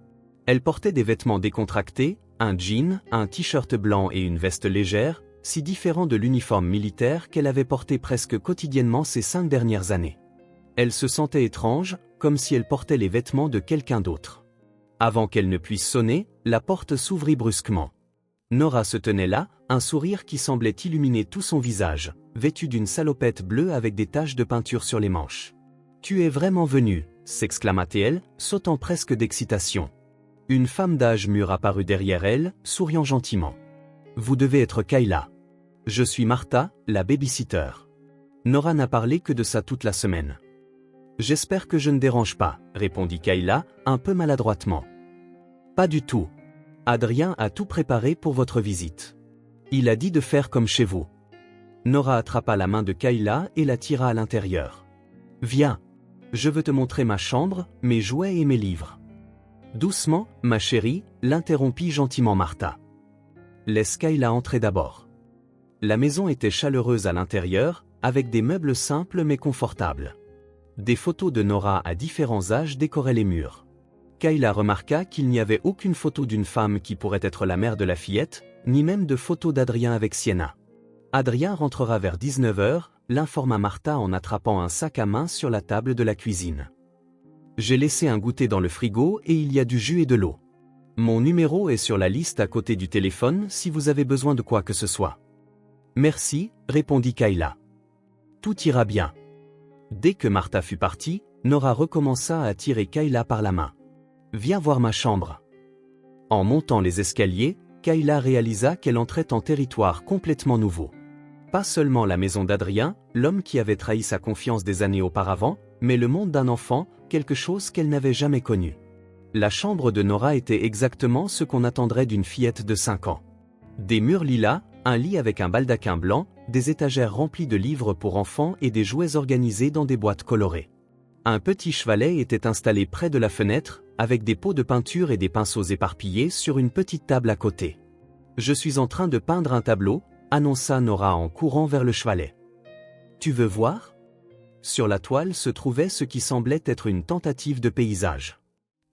Elle portait des vêtements décontractés, un jean, un t-shirt blanc et une veste légère, si différents de l'uniforme militaire qu'elle avait porté presque quotidiennement ces 5 dernières années. Elle se sentait étrange, comme si elle portait les vêtements de quelqu'un d'autre. Avant qu'elle ne puisse sonner, la porte s'ouvrit brusquement. Nora se tenait là, un sourire qui semblait illuminer tout son visage, vêtue d'une salopette bleue avec des taches de peinture sur les manches. « Tu es vraiment venue » s'exclama-t-elle, sautant presque d'excitation. Une femme d'âge mûr apparut derrière elle, souriant gentiment. « Vous devez être Kayla. Je suis Martha, la babysitter. » Nora n'a parlé que de ça toute la semaine. « J'espère que je ne dérange pas, » répondit Kayla, un peu maladroitement. « Pas du tout. Adrien a tout préparé pour votre visite. Il a dit de faire comme chez vous. » Nora attrapa la main de Kayla et la tira à l'intérieur. « Viens. Je veux te montrer ma chambre, mes jouets et mes livres. » Doucement, ma chérie, l'interrompit gentiment Martha. Laisse Kayla entrer d'abord. La maison était chaleureuse à l'intérieur, avec des meubles simples mais confortables. Des photos de Nora à différents âges décoraient les murs. Kayla remarqua qu'il n'y avait aucune photo d'une femme qui pourrait être la mère de la fillette, ni même de photo d'Adrien avec Sienna. Adrien rentrera vers 19 h, l'informa Martha en attrapant un sac à main sur la table de la cuisine. J'ai laissé un goûter dans le frigo et il y a du jus et de l'eau. Mon numéro est sur la liste à côté du téléphone si vous avez besoin de quoi que ce soit. Merci, répondit Kayla. Tout ira bien. Dès que Martha fut partie, Nora recommença à tirer Kayla par la main. Viens voir ma chambre. En montant les escaliers, Kayla réalisa qu'elle entrait en territoire complètement nouveau. Pas seulement la maison d'Adrien, l'homme qui avait trahi sa confiance des années auparavant, mais le monde d'un enfant, quelque chose qu'elle n'avait jamais connu. La chambre de Nora était exactement ce qu'on attendrait d'une fillette de 5 ans. Des murs lilas, un lit avec un baldaquin blanc, des étagères remplies de livres pour enfants et des jouets organisés dans des boîtes colorées. Un petit chevalet était installé près de la fenêtre, avec des pots de peinture et des pinceaux éparpillés sur une petite table à côté. « Je suis en train de peindre un tableau », annonça Nora en courant vers le chevalet. « Tu veux voir ?» Sur la toile se trouvait ce qui semblait être une tentative de paysage.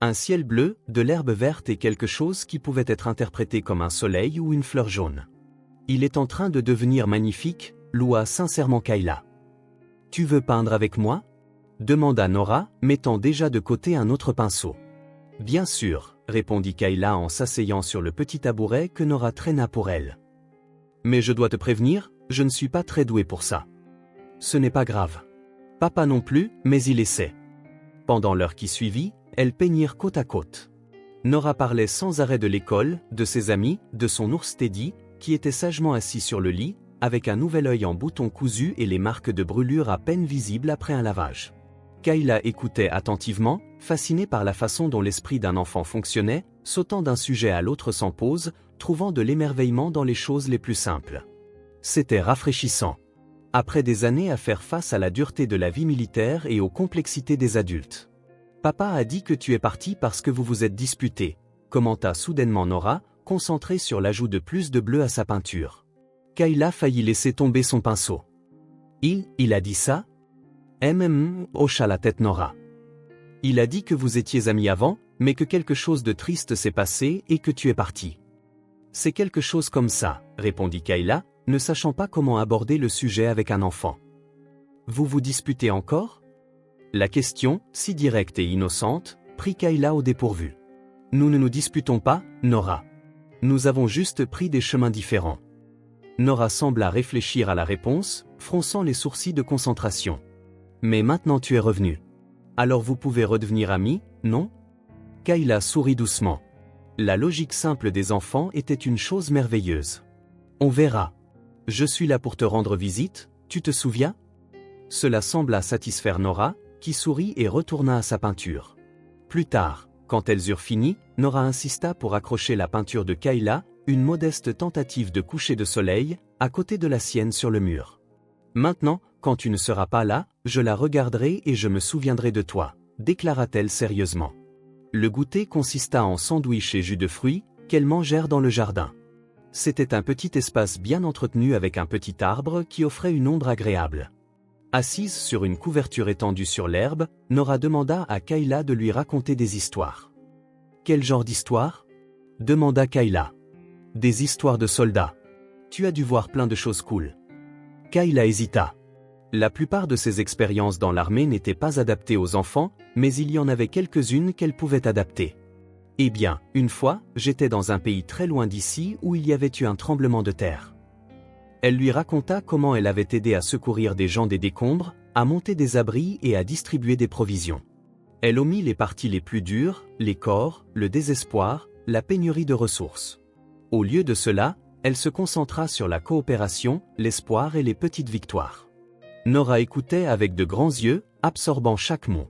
Un ciel bleu, de l'herbe verte et quelque chose qui pouvait être interprété comme un soleil ou une fleur jaune. « Il est en train de devenir magnifique », loua sincèrement Kayla. « Tu veux peindre avec moi ?» demanda Nora, mettant déjà de côté un autre pinceau. Bien sûr, répondit Kayla en s'asseyant sur le petit tabouret que Nora traîna pour elle. Mais je dois te prévenir, je ne suis pas très douée pour ça. Ce n'est pas grave. Papa non plus, mais il essaie. Pendant l'heure qui suivit, elles peignirent côte à côte. Nora parlait sans arrêt de l'école, de ses amis, de son ours Teddy, qui était sagement assis sur le lit, avec un nouvel œil en bouton cousu et les marques de brûlure à peine visibles après un lavage. Kayla écoutait attentivement, fascinée par la façon dont l'esprit d'un enfant fonctionnait, sautant d'un sujet à l'autre sans pause, trouvant de l'émerveillement dans les choses les plus simples. C'était rafraîchissant. Après des années à faire face à la dureté de la vie militaire et aux complexités des adultes. Papa a dit que tu es parti parce que vous vous êtes disputé, commenta soudainement Nora, concentrée sur l'ajout de plus de bleu à sa peinture. Kayla faillit laisser tomber son pinceau. Il a dit ça? Hocha la tête Nora. Il a dit que vous étiez amis avant, mais que quelque chose de triste s'est passé et que tu es parti. C'est quelque chose comme ça, répondit Kayla, ne sachant pas comment aborder le sujet avec un enfant. Vous vous disputez encore? La question, si directe et innocente, prit Kayla au dépourvu. Nous ne nous disputons pas, Nora. Nous avons juste pris des chemins différents. Nora sembla réfléchir à la réponse, fronçant les sourcils de concentration. Mais maintenant tu es revenu. Alors vous pouvez redevenir amis, non? Kayla sourit doucement. La logique simple des enfants était une chose merveilleuse. On verra. Je suis là pour te rendre visite, tu te souviens? Cela sembla satisfaire Nora, qui sourit et retourna à sa peinture. Plus tard, quand elles eurent fini, Nora insista pour accrocher la peinture de Kayla, une modeste tentative de coucher de soleil, à côté de la sienne sur le mur. Maintenant, quand tu ne seras pas là, je la regarderai et je me souviendrai de toi, déclara-t-elle sérieusement. Le goûter consista en sandwich et jus de fruits, qu'elles mangèrent dans le jardin. C'était un petit espace bien entretenu avec un petit arbre qui offrait une ombre agréable. Assise sur une couverture étendue sur l'herbe, Nora demanda à Kayla de lui raconter des histoires. « Quel genre d'histoire » demanda Kayla. « Des histoires de soldats. Tu as dû voir plein de choses cool. » Kayla hésita. La plupart de ses expériences dans l'armée n'étaient pas adaptées aux enfants, mais il y en avait quelques-unes qu'elle pouvait adapter. Eh bien, une fois, j'étais dans un pays très loin d'ici où il y avait eu un tremblement de terre. Elle lui raconta comment elle avait aidé à secourir des gens des décombres, à monter des abris et à distribuer des provisions. Elle omit les parties les plus dures, les corps, le désespoir, la pénurie de ressources. Au lieu de cela, elle se concentra sur la coopération, l'espoir et les petites victoires. Nora écoutait avec de grands yeux, absorbant chaque mot.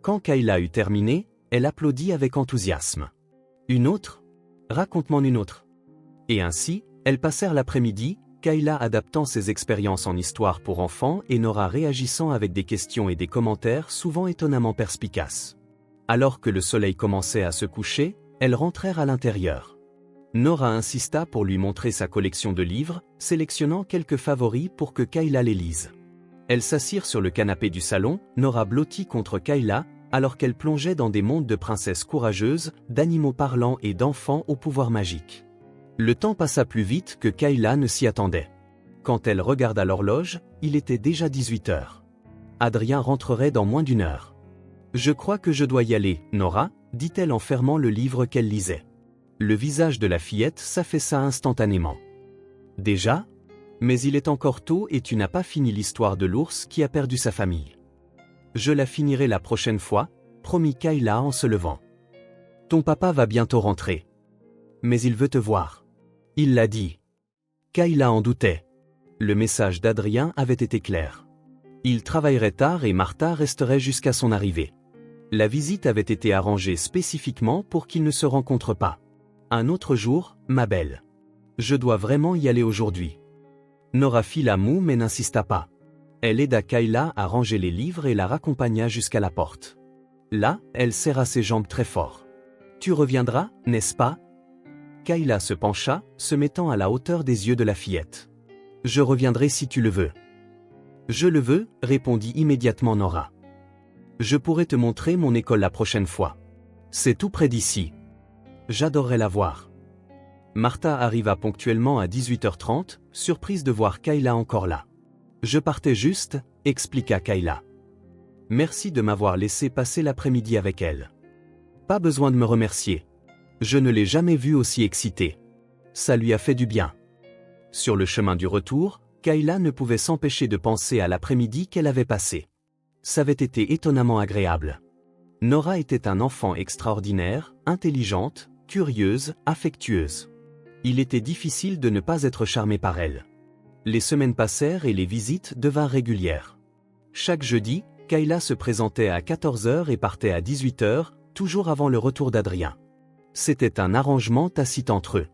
Quand Kayla eut terminé, elle applaudit avec enthousiasme. Une autre? Raconte-moi une autre. Et ainsi, elles passèrent l'après-midi, Kayla adaptant ses expériences en histoire pour enfants et Nora réagissant avec des questions et des commentaires souvent étonnamment perspicaces. Alors que le soleil commençait à se coucher, elles rentrèrent à l'intérieur. Nora insista pour lui montrer sa collection de livres, sélectionnant quelques favoris pour que Kayla les lise. Elles s'assirent sur le canapé du salon, Nora blottie contre Kayla, alors qu'elle plongeait dans des mondes de princesses courageuses, d'animaux parlants et d'enfants au pouvoir magique. Le temps passa plus vite que Kayla ne s'y attendait. Quand elle regarda l'horloge, il était déjà 18 heures. Adrien rentrerait dans moins d'une heure. « Je crois que je dois y aller, Nora », dit-elle en fermant le livre qu'elle lisait. Le visage de la fillette s'affaissa instantanément. « Déjà ? Mais il est encore tôt et tu n'as pas fini l'histoire de l'ours qui a perdu sa famille. »« Je la finirai la prochaine fois, » promit Kayla en se levant. « Ton papa va bientôt rentrer. Mais il veut te voir. » Il l'a dit. Kayla en doutait. Le message d'Adrien avait été clair. Il travaillerait tard et Martha resterait jusqu'à son arrivée. La visite avait été arrangée spécifiquement pour qu'ils ne se rencontrent pas. Un autre jour, ma belle. Je dois vraiment y aller aujourd'hui. Nora fit la moue mais n'insista pas. Elle aida Kayla à ranger les livres et la raccompagna jusqu'à la porte. Là, elle serra ses jambes très fort. « Tu reviendras, n'est-ce pas ?» Kayla se pencha, se mettant à la hauteur des yeux de la fillette. « Je reviendrai si tu le veux. »« Je le veux, » répondit immédiatement Nora. « Je pourrai te montrer mon école la prochaine fois. C'est tout près d'ici. J'adorerais la voir. » Martha arriva ponctuellement à 18h30, surprise de voir Kayla encore là. « Je partais juste, » expliqua Kayla. « Merci de m'avoir laissé passer l'après-midi avec elle. Pas besoin de me remercier. Je ne l'ai jamais vue aussi excitée. Ça lui a fait du bien. Sur le chemin du retour, Kayla ne pouvait s'empêcher de penser à l'après-midi qu'elle avait passé. Ça avait été étonnamment agréable. Nora était un enfant extraordinaire, intelligente, curieuse, affectueuse. Il était difficile de ne pas être charmé par elle. Les semaines passèrent et les visites devinrent régulières. Chaque jeudi, Kayla se présentait à 14 h et partait à 18 h, toujours avant le retour d'Adrien. C'était un arrangement tacite entre eux.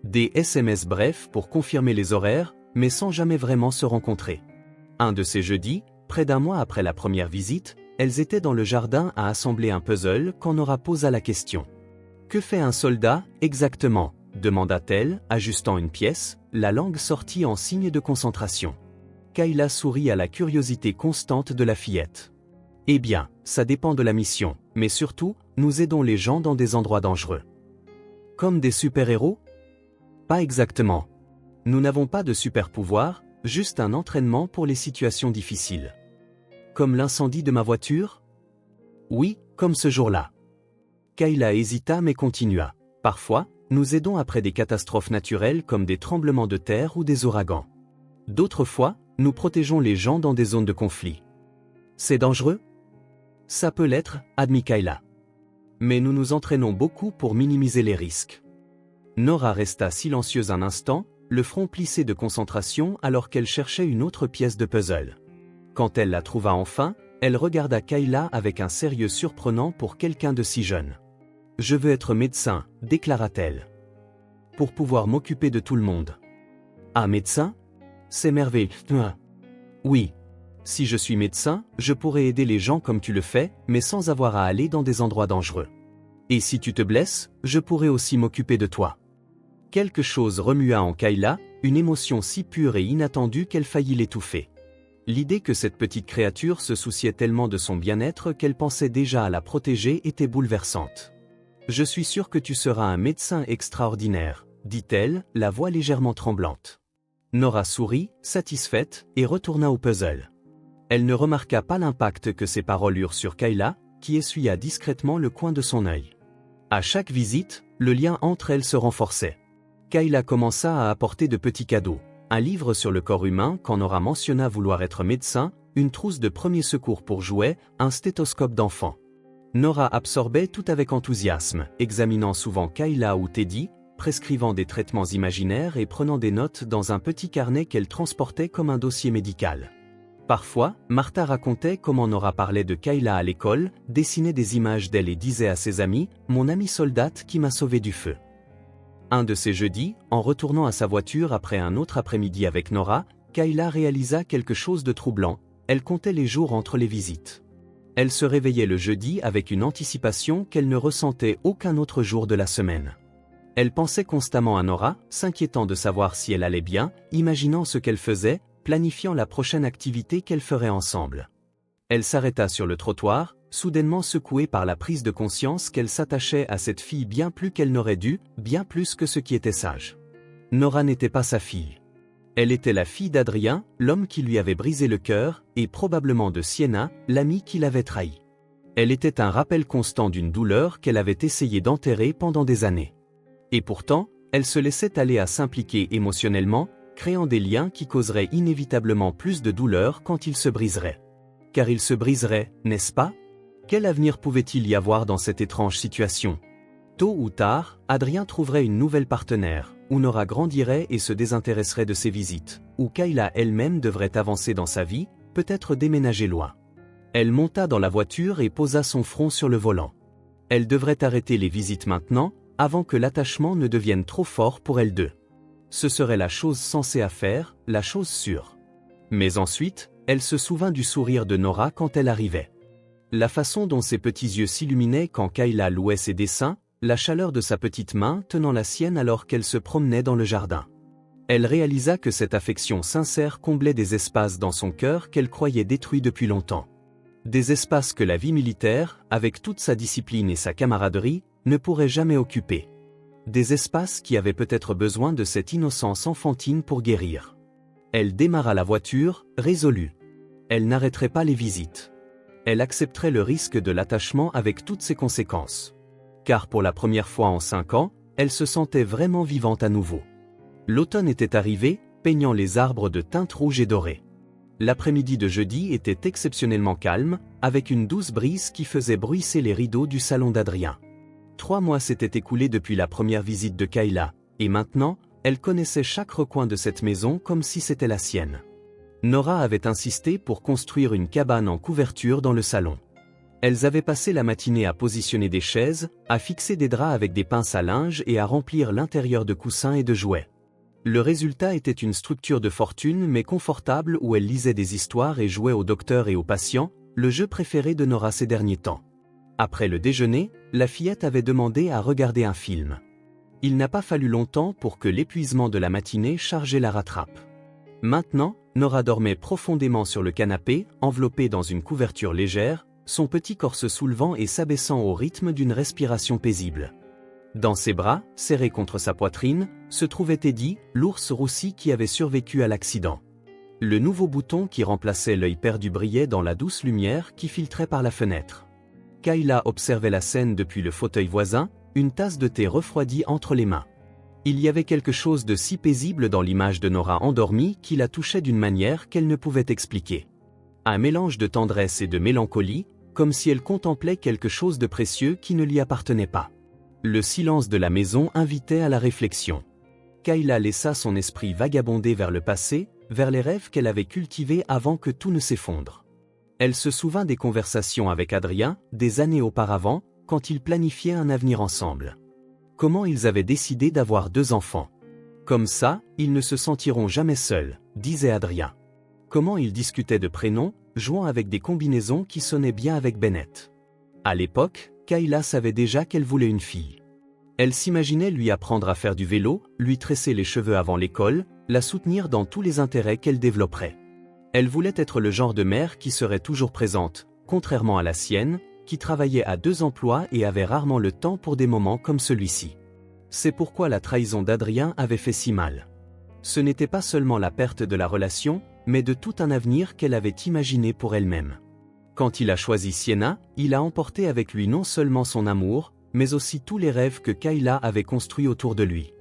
Des SMS brefs pour confirmer les horaires, mais sans jamais vraiment se rencontrer. Un de ces jeudis, près d'un mois après la première visite, elles étaient dans le jardin à assembler un puzzle quand Nora posa la question. « Que fait un soldat, exactement ?» demanda-t-elle, ajustant une pièce, la langue sortie en signe de concentration. Kayla sourit à la curiosité constante de la fillette. « Eh bien, ça dépend de la mission, mais surtout, nous aidons les gens dans des endroits dangereux. » Comme des super-héros ? Pas exactement. Nous n'avons pas de super-pouvoir, juste un entraînement pour les situations difficiles. Comme l'incendie de ma voiture ? Oui, comme ce jour-là. Kayla hésita mais continua. Parfois, nous aidons après des catastrophes naturelles comme des tremblements de terre ou des ouragans. D'autres fois, nous protégeons les gens dans des zones de conflit. C'est dangereux ? Ça peut l'être, admit Kayla. Mais nous nous entraînons beaucoup pour minimiser les risques. Nora resta silencieuse un instant, le front plissé de concentration alors qu'elle cherchait une autre pièce de puzzle. Quand elle la trouva enfin, elle regarda Kayla avec un sérieux surprenant pour quelqu'un de si jeune. « Je veux être médecin », déclara-t-elle. « Pour pouvoir m'occuper de tout le monde. »« Ah, médecin ? C'est merveilleux. » »« Oui. Si je suis médecin, je pourrais aider les gens comme tu le fais, mais sans avoir à aller dans des endroits dangereux. Et si tu te blesses, je pourrais aussi m'occuper de toi. » Quelque chose remua en Kayla, une émotion si pure et inattendue qu'elle faillit l'étouffer. L'idée que cette petite créature se souciait tellement de son bien-être qu'elle pensait déjà à la protéger était bouleversante. « Je suis sûre que tu seras un médecin extraordinaire, » dit-elle, la voix légèrement tremblante. Nora sourit, satisfaite, et retourna au puzzle. Elle ne remarqua pas l'impact que ses paroles eurent sur Kayla, qui essuya discrètement le coin de son œil. À chaque visite, le lien entre elles se renforçait. Kayla commença à apporter de petits cadeaux. Un livre sur le corps humain quand Nora mentionna vouloir être médecin, une trousse de premiers secours pour jouets, un stéthoscope d'enfant. Nora absorbait tout avec enthousiasme, examinant souvent Kayla ou Teddy, prescrivant des traitements imaginaires et prenant des notes dans un petit carnet qu'elle transportait comme un dossier médical. Parfois, Martha racontait comment Nora parlait de Kayla à l'école, dessinait des images d'elle et disait à ses amis « Mon amie soldate qui m'a sauvé du feu ». Un de ces jeudis, en retournant à sa voiture après un autre après-midi avec Nora, Kayla réalisa quelque chose de troublant, elle comptait les jours entre les visites. Elle se réveillait le jeudi avec une anticipation qu'elle ne ressentait aucun autre jour de la semaine. Elle pensait constamment à Nora, s'inquiétant de savoir si elle allait bien, imaginant ce qu'elle faisait, planifiant la prochaine activité qu'elle ferait ensemble. Elle s'arrêta sur le trottoir, soudainement secouée par la prise de conscience qu'elle s'attachait à cette fille bien plus qu'elle n'aurait dû, bien plus que ce qui était sage. Nora n'était pas sa fille. Elle était la fille d'Adrien, l'homme qui lui avait brisé le cœur, et probablement de Sienna, l'amie qui l'avait trahi. Elle était un rappel constant d'une douleur qu'elle avait essayé d'enterrer pendant des années. Et pourtant, elle se laissait aller à s'impliquer émotionnellement, créant des liens qui causeraient inévitablement plus de douleur quand ils se briseraient. Car ils se briseraient, n'est-ce pas ? Quel avenir pouvait-il y avoir dans cette étrange situation ? Tôt ou tard, Adrien trouverait une nouvelle partenaire, où Nora grandirait et se désintéresserait de ses visites, où Kayla elle-même devrait avancer dans sa vie, peut-être déménager loin. Elle monta dans la voiture et posa son front sur le volant. Elle devrait arrêter les visites maintenant, avant que l'attachement ne devienne trop fort pour elles deux. Ce serait la chose sensée à faire, la chose sûre. Mais ensuite, elle se souvint du sourire de Nora quand elle arrivait. La façon dont ses petits yeux s'illuminaient quand Kayla louait ses dessins, la chaleur de sa petite main tenant la sienne alors qu'elle se promenait dans le jardin. Elle réalisa que cette affection sincère comblait des espaces dans son cœur qu'elle croyait détruits depuis longtemps. Des espaces que la vie militaire, avec toute sa discipline et sa camaraderie, ne pourrait jamais occuper. Des espaces qui avaient peut-être besoin de cette innocence enfantine pour guérir. Elle démarra la voiture, résolue. Elle n'arrêterait pas les visites. Elle accepterait le risque de l'attachement avec toutes ses conséquences. Car pour la première fois en 5 ans, elle se sentait vraiment vivante à nouveau. L'automne était arrivé, peignant les arbres de teintes rouges et dorées. L'après-midi de jeudi était exceptionnellement calme, avec une douce brise qui faisait bruisser les rideaux du salon d'Adrien. 3 mois s'étaient écoulés depuis la première visite de Kayla, et maintenant, elle connaissait chaque recoin de cette maison comme si c'était la sienne. Nora avait insisté pour construire une cabane en couverture dans le salon. Elles avaient passé la matinée à positionner des chaises, à fixer des draps avec des pinces à linge et à remplir l'intérieur de coussins et de jouets. Le résultat était une structure de fortune mais confortable où elle lisait des histoires et jouait au docteur et aux patients, le jeu préféré de Nora ces derniers temps. Après le déjeuner, la fillette avait demandé à regarder un film. Il n'a pas fallu longtemps pour que l'épuisement de la matinée chargée la rattrape. Maintenant, Nora dormait profondément sur le canapé, enveloppée dans une couverture légère, son petit corps se soulevant et s'abaissant au rythme d'une respiration paisible. Dans ses bras, serré contre sa poitrine, se trouvait Teddy, l'ours roussi qui avait survécu à l'accident. Le nouveau bouton qui remplaçait l'œil perdu brillait dans la douce lumière qui filtrait par la fenêtre. Kayla observait la scène depuis le fauteuil voisin, une tasse de thé refroidie entre les mains. Il y avait quelque chose de si paisible dans l'image de Nora endormie qui la touchait d'une manière qu'elle ne pouvait expliquer. Un mélange de tendresse et de mélancolie, comme si elle contemplait quelque chose de précieux qui ne lui appartenait pas. Le silence de la maison invitait à la réflexion. Kayla laissa son esprit vagabonder vers le passé, vers les rêves qu'elle avait cultivés avant que tout ne s'effondre. Elle se souvint des conversations avec Adrien, des années auparavant, quand ils planifiaient un avenir ensemble. Comment ils avaient décidé d'avoir 2 enfants. Comme ça, ils ne se sentiront jamais seuls, disait Adrien. Comment ils discutaient de prénoms, jouant avec des combinaisons qui sonnaient bien avec Bennett. À l'époque, Kayla savait déjà qu'elle voulait une fille. Elle s'imaginait lui apprendre à faire du vélo, lui tresser les cheveux avant l'école, la soutenir dans tous les intérêts qu'elle développerait. Elle voulait être le genre de mère qui serait toujours présente, contrairement à la sienne, qui travaillait à 2 emplois et avait rarement le temps pour des moments comme celui-ci. C'est pourquoi la trahison d'Adrien avait fait si mal. Ce n'était pas seulement la perte de la relation, mais de tout un avenir qu'elle avait imaginé pour elle-même. Quand il a choisi Sienna, il a emporté avec lui non seulement son amour, mais aussi tous les rêves que Kayla avait construits autour de lui.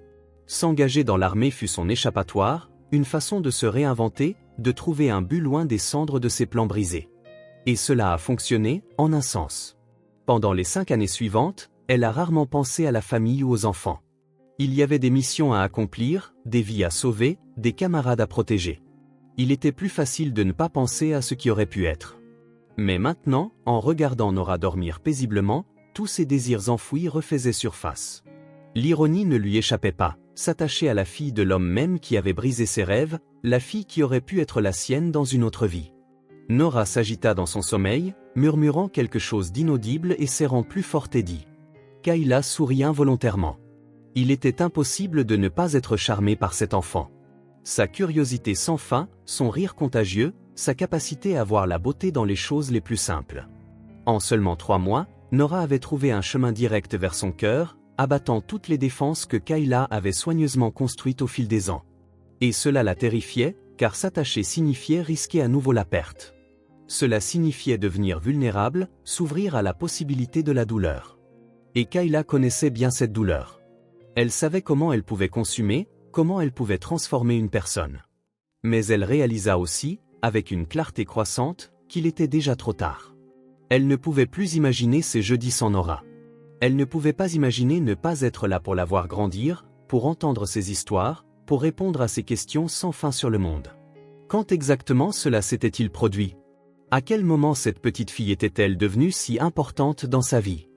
S'engager dans l'armée fut son échappatoire, une façon de se réinventer, de trouver un but loin des cendres de ses plans brisés. Et cela a fonctionné, en un sens. Pendant les 5 années suivantes, elle a rarement pensé à la famille ou aux enfants. Il y avait des missions à accomplir, des vies à sauver, des camarades à protéger. Il était plus facile de ne pas penser à ce qui aurait pu être. Mais maintenant, en regardant Nora dormir paisiblement, tous ses désirs enfouis refaisaient surface. L'ironie ne lui échappait pas, s'attacher à la fille de l'homme même qui avait brisé ses rêves, la fille qui aurait pu être la sienne dans une autre vie. Nora s'agita dans son sommeil, murmurant quelque chose d'inaudible et serrant plus fort Teddy. Kayla sourit involontairement. Il était impossible de ne pas être charmé par cet enfant. Sa curiosité sans fin, son rire contagieux, sa capacité à voir la beauté dans les choses les plus simples. En seulement 3 mois, Nora avait trouvé un chemin direct vers son cœur, abattant toutes les défenses que Kayla avait soigneusement construites au fil des ans. Et cela la terrifiait, car s'attacher signifiait risquer à nouveau la perte. Cela signifiait devenir vulnérable, s'ouvrir à la possibilité de la douleur. Et Kayla connaissait bien cette douleur. Elle savait comment elle pouvait consumer, comment elle pouvait transformer une personne. Mais elle réalisa aussi, avec une clarté croissante, qu'il était déjà trop tard. Elle ne pouvait plus imaginer ces jeudis sans Nora. Elle ne pouvait pas imaginer ne pas être là pour la voir grandir, pour entendre ses histoires, pour répondre à ses questions sans fin sur le monde. Quand exactement cela s'était-il produit? À quel moment cette petite fille était-elle devenue si importante dans sa vie?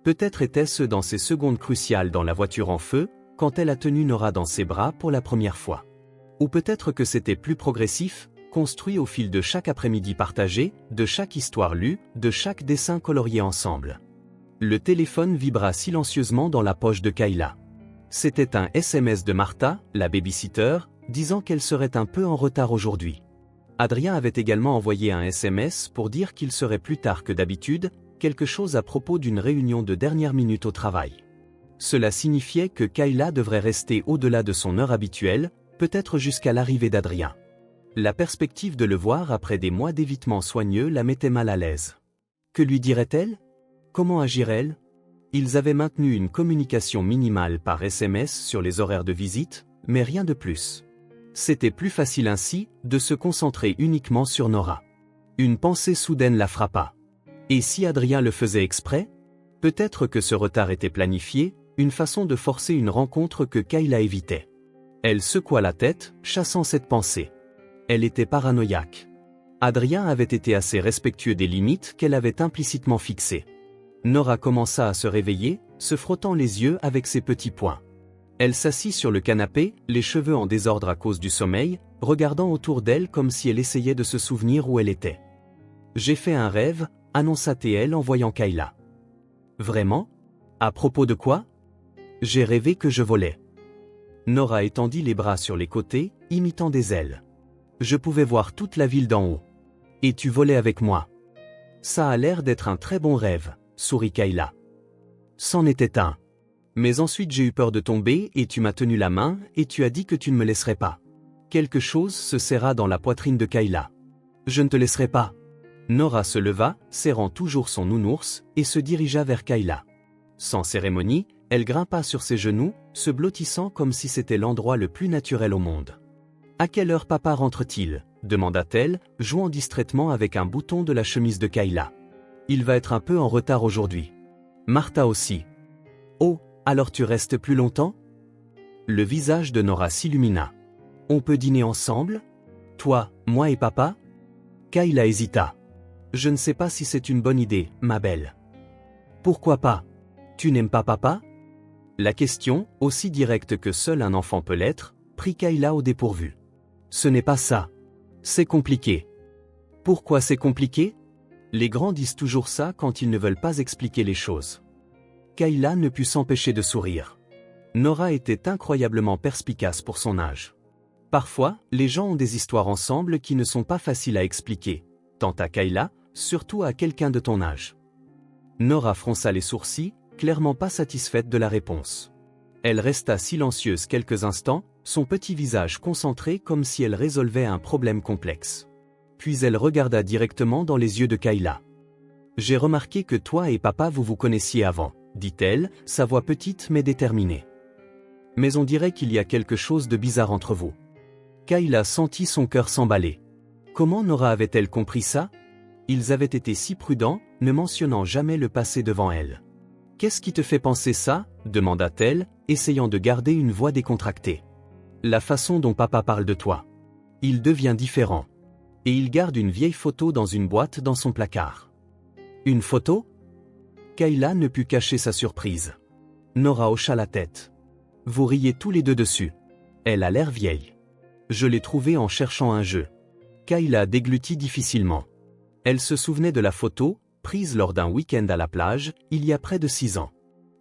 Peut-être était-ce dans ces secondes cruciales dans la voiture en feu, quand elle a tenu Nora dans ses bras pour la première fois. Ou peut-être que c'était plus progressif, construit au fil de chaque après-midi partagé, de chaque histoire lue, de chaque dessin colorié ensemble. Le téléphone vibra silencieusement dans la poche de Kayla. C'était un SMS de Martha, la babysitter, disant qu'elle serait un peu en retard aujourd'hui. Adrien avait également envoyé un SMS pour dire qu'il serait plus tard que d'habitude, quelque chose à propos d'une réunion de dernière minute au travail. Cela signifiait que Kayla devrait rester au-delà de son heure habituelle, peut-être jusqu'à l'arrivée d'Adrien. La perspective de le voir après des mois d'évitement soigneux la mettait mal à l'aise. Que lui dirait-elle? Comment agirait-elle? Ils avaient maintenu une communication minimale par SMS sur les horaires de visite, mais rien de plus. C'était plus facile ainsi, de se concentrer uniquement sur Nora. Une pensée soudaine la frappa. Et si Adrien le faisait exprès? Peut-être que ce retard était planifié, une façon de forcer une rencontre que Kayla évitait. Elle secoua la tête, chassant cette pensée. Elle était paranoïaque. Adrien avait été assez respectueux des limites qu'elle avait implicitement fixées. Nora commença à se réveiller, se frottant les yeux avec ses petits poings. Elle s'assit sur le canapé, les cheveux en désordre à cause du sommeil, regardant autour d'elle comme si elle essayait de se souvenir où elle était. « J'ai fait un rêve », annonça-t-elle en voyant Kayla. « Vraiment? À propos de quoi? » « J'ai rêvé que je volais. » Nora étendit les bras sur les côtés, imitant des ailes. « Je pouvais voir toute la ville d'en haut. Et tu volais avec moi. »« Ça a l'air d'être un très bon rêve, » sourit Kayla. « C'en était un. Mais ensuite j'ai eu peur de tomber et tu m'as tenu la main et tu as dit que tu ne me laisserais pas. » Quelque chose se serra dans la poitrine de Kayla. « Je ne te laisserai pas. » Nora se leva, serrant toujours son nounours, et se dirigea vers Kayla. Sans cérémonie, elle grimpa sur ses genoux, se blottissant comme si c'était l'endroit le plus naturel au monde. « À quelle heure papa rentre-t-il » demanda-t-elle, jouant distraitement avec un bouton de la chemise de Kayla. « Il va être un peu en retard aujourd'hui. Martha aussi. »« Oh, alors tu restes plus longtemps ?» Le visage de Nora s'illumina. « On peut dîner ensemble? Toi, moi et papa ?» Kayla hésita. « Je ne sais pas si c'est une bonne idée, ma belle. »« Pourquoi pas? Tu n'aimes pas papa ?» La question, aussi directe que seul un enfant peut l'être, prit Kayla au dépourvu. « Ce n'est pas ça. C'est compliqué. »« Pourquoi c'est compliqué? Les grands disent toujours ça quand ils ne veulent pas expliquer les choses. » Kayla ne put s'empêcher de sourire. Nora était incroyablement perspicace pour son âge. Parfois, les gens ont des histoires ensemble qui ne sont pas faciles à expliquer, tant à Kayla, surtout à quelqu'un de ton âge. Nora fronça les sourcils, clairement pas satisfaite de la réponse. Elle resta silencieuse quelques instants, son petit visage concentré comme si elle résolvait un problème complexe. Puis elle regarda directement dans les yeux de Kayla. « J'ai remarqué que toi et papa vous connaissiez avant, » dit-elle, sa voix petite mais déterminée. « Mais on dirait qu'il y a quelque chose de bizarre entre vous. » Kayla sentit son cœur s'emballer. Comment Nora avait-elle compris ça? Ils avaient été si prudents, ne mentionnant jamais le passé devant elle. « Qu'est-ce qui te fait penser ça ?» demanda-t-elle, essayant de garder une voix décontractée. « La façon dont papa parle de toi. Il devient différent. Et il garde une vieille photo dans une boîte dans son placard. » « Une photo ?» Kayla ne put cacher sa surprise. Nora hocha la tête. « Vous riez tous les deux dessus. Elle a l'air vieille. Je l'ai trouvée en cherchant un jeu. » Kayla déglutit difficilement. Elle se souvenait de la photo, prise lors d'un week-end à la plage, il y a près de 6 ans.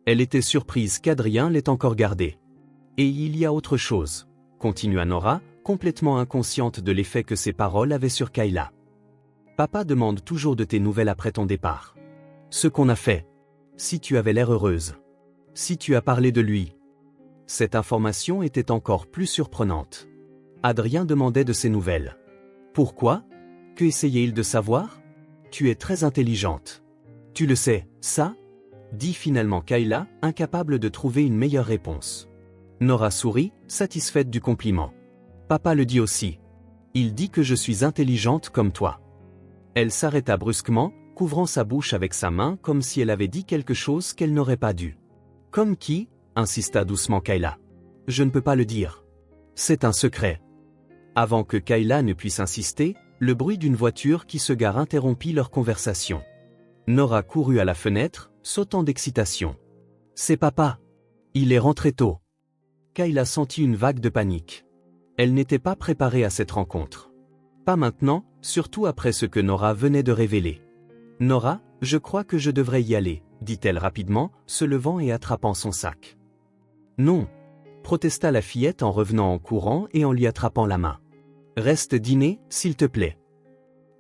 Elle était surprise qu'Adrien l'ait encore gardée. « Et il y a autre chose, » continua Nora, complètement inconsciente de l'effet que ses paroles avaient sur Kayla. « Papa demande toujours de tes nouvelles après ton départ. Ce qu'on a fait. Si tu avais l'air heureuse. Si tu as parlé de lui. » Cette information était encore plus surprenante. Adrien demandait de ses nouvelles. « Pourquoi? Que essayait-il de savoir? Tu es très intelligente. Tu le sais, ça ?» dit finalement Kayla, incapable de trouver une meilleure réponse. Nora sourit, satisfaite du compliment. « Papa le dit aussi. Il dit que je suis intelligente comme toi. » Elle s'arrêta brusquement, couvrant sa bouche avec sa main comme si elle avait dit quelque chose qu'elle n'aurait pas dû. « Comme qui ?» insista doucement Kayla. « Je ne peux pas le dire. C'est un secret. » Avant que Kayla ne puisse insister, le bruit d'une voiture qui se gare interrompit leur conversation. Nora courut à la fenêtre, sautant d'excitation. « C'est papa. Il est rentré tôt. » Kayla sentit une vague de panique. Elle n'était pas préparée à cette rencontre. Pas maintenant, surtout après ce que Nora venait de révéler. « Nora, je crois que je devrais y aller, » dit-elle rapidement, se levant et attrapant son sac. « Non » protesta la fillette en revenant en courant et en lui attrapant la main. « Reste dîner, s'il te plaît. »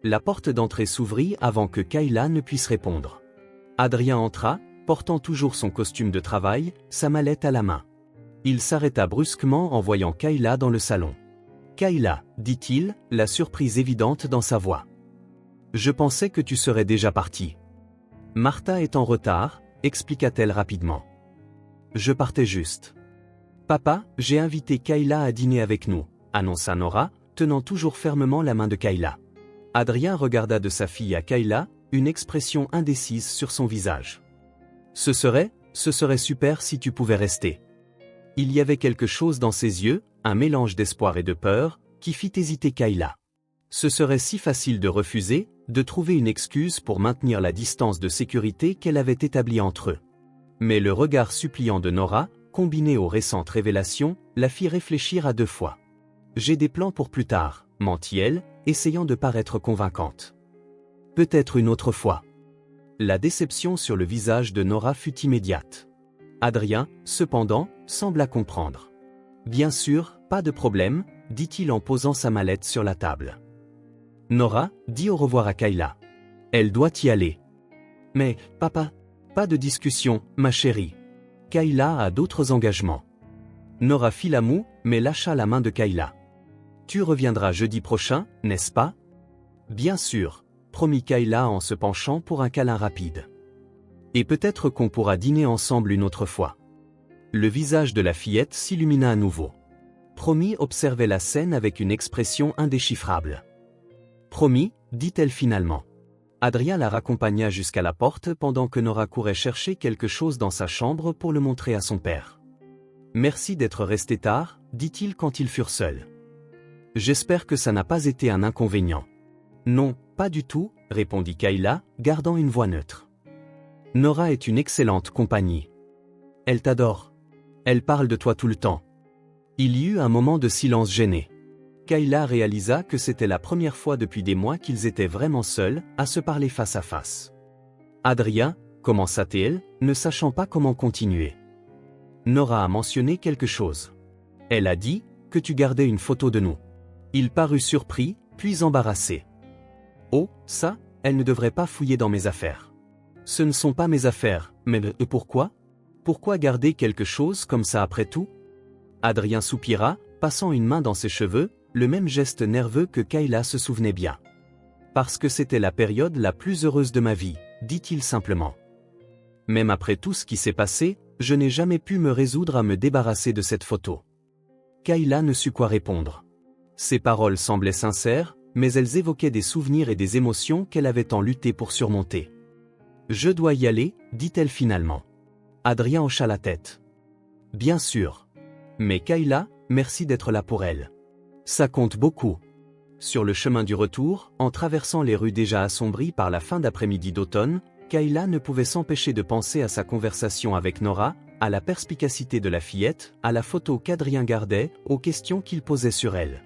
La porte d'entrée s'ouvrit avant que Kayla ne puisse répondre. Adrien entra, portant toujours son costume de travail, sa mallette à la main. Il s'arrêta brusquement en voyant Kayla dans le salon. « Kayla, » dit-il, la surprise évidente dans sa voix. « Je pensais que tu serais déjà partie. » Martha est en retard, expliqua-t-elle rapidement. Je partais juste. Papa, j'ai invité Kayla à dîner avec nous, annonça Nora, tenant toujours fermement la main de Kayla. Adrien regarda de sa fille à Kayla, une expression indécise sur son visage. Ce serait super si tu pouvais rester. Il y avait quelque chose dans ses yeux, un mélange d'espoir et de peur, qui fit hésiter Kayla. Ce serait si facile de refuser, de trouver une excuse pour maintenir la distance de sécurité qu'elle avait établie entre eux. Mais le regard suppliant de Nora, combiné aux récentes révélations, la fit réfléchir à deux fois. J'ai des plans pour plus tard, mentit-elle, essayant de paraître convaincante. Peut-être une autre fois. La déception sur le visage de Nora fut immédiate. Adrien, cependant, sembla comprendre. Bien sûr, pas de problème, dit-il en posant sa mallette sur la table. Nora dit au revoir à Kayla. Elle doit y aller. Mais, papa, pas de discussion, ma chérie. Kayla a d'autres engagements. Nora fit la moue, mais lâcha la main de Kayla. Tu reviendras jeudi prochain, n'est-ce pas? Bien sûr, promit Kayla en se penchant pour un câlin rapide. Et peut-être qu'on pourra dîner ensemble une autre fois. Le visage de la fillette s'illumina à nouveau. Promis observait la scène avec une expression indéchiffrable. Promis, dit-elle finalement. Adrien la raccompagna jusqu'à la porte pendant que Nora courait chercher quelque chose dans sa chambre pour le montrer à son père. Merci d'être resté tard, dit-il quand ils furent seuls. J'espère que ça n'a pas été un inconvénient. Non, pas du tout, répondit Kayla, gardant une voix neutre. Nora est une excellente compagnie. Elle t'adore. Elle parle de toi tout le temps. Il y eut un moment de silence gêné. Kayla réalisa que c'était la première fois depuis des mois qu'ils étaient vraiment seuls, à se parler face à face. Adrien, commença-t-elle, ne sachant pas comment continuer. Nora a mentionné quelque chose. Elle a dit que tu gardais une photo de nous. Il parut surpris, puis embarrassé. Oh, ça, elle ne devrait pas fouiller dans mes affaires. Ce ne sont pas mes affaires, mais pourquoi? Pourquoi garder quelque chose comme ça après tout? Adrien soupira, passant une main dans ses cheveux, le même geste nerveux que Kayla se souvenait bien. Parce que c'était la période la plus heureuse de ma vie, dit-il simplement. Même après tout ce qui s'est passé, je n'ai jamais pu me résoudre à me débarrasser de cette photo. Kayla ne sut quoi répondre. Ses paroles semblaient sincères, mais elles évoquaient des souvenirs et des émotions qu'elle avait tant lutté pour surmonter. Je dois y aller, dit-elle finalement. Adrien hocha la tête. Bien sûr. Mais Kayla, merci d'être là pour elle. Ça compte beaucoup. Sur le chemin du retour, en traversant les rues déjà assombries par la fin d'après-midi d'automne, Kayla ne pouvait s'empêcher de penser à sa conversation avec Nora, à la perspicacité de la fillette, à la photo qu'Adrien gardait, aux questions qu'il posait sur elle.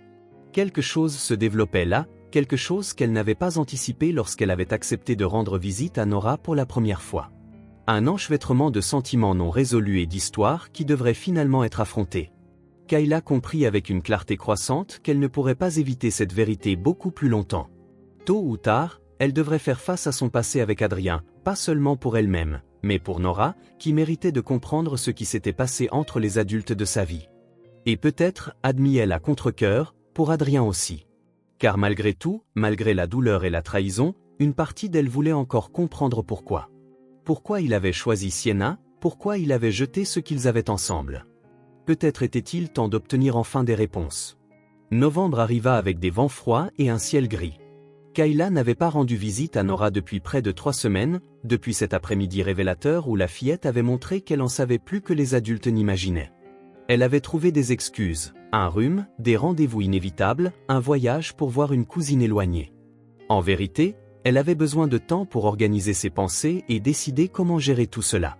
Quelque chose se développait là, quelque chose qu'elle n'avait pas anticipé lorsqu'elle avait accepté de rendre visite à Nora pour la première fois. Un enchevêtrement de sentiments non résolus et d'histoires qui devraient finalement être affrontés. Kayla comprit avec une clarté croissante qu'elle ne pourrait pas éviter cette vérité beaucoup plus longtemps. Tôt ou tard, elle devrait faire face à son passé avec Adrien, pas seulement pour elle-même, mais pour Nora, qui méritait de comprendre ce qui s'était passé entre les adultes de sa vie. Et peut-être, admit-elle à contre-cœur, pour Adrien aussi. Car malgré tout, malgré la douleur et la trahison, une partie d'elle voulait encore comprendre pourquoi. Pourquoi il avait choisi Sienna, pourquoi il avait jeté ce qu'ils avaient ensemble. Peut-être était-il temps d'obtenir enfin des réponses. Novembre arriva avec des vents froids et un ciel gris. Kayla n'avait pas rendu visite à Nora depuis près de 3 semaines, depuis cet après-midi révélateur où la fillette avait montré qu'elle en savait plus que les adultes n'imaginaient. Elle avait trouvé des excuses, un rhume, des rendez-vous inévitables, un voyage pour voir une cousine éloignée. En vérité, elle avait besoin de temps pour organiser ses pensées et décider comment gérer tout cela.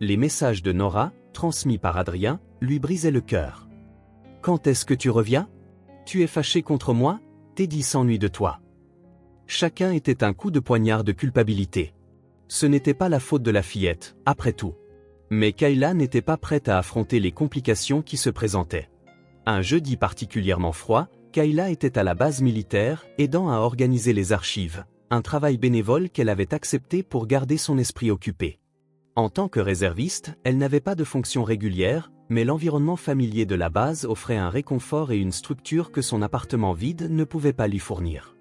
Les messages de Nora, transmis par Adrien, lui brisaient le cœur. « Quand est-ce que tu reviens? Tu es fâché contre moi? Teddy s'ennuie de toi. » Chacun était un coup de poignard de culpabilité. Ce n'était pas la faute de la fillette, après tout. Mais Kayla n'était pas prête à affronter les complications qui se présentaient. Un jeudi particulièrement froid, Kayla était à la base militaire, aidant à organiser les archives, un travail bénévole qu'elle avait accepté pour garder son esprit occupé. En tant que réserviste, elle n'avait pas de fonction régulière, mais l'environnement familier de la base offrait un réconfort et une structure que son appartement vide ne pouvait pas lui fournir.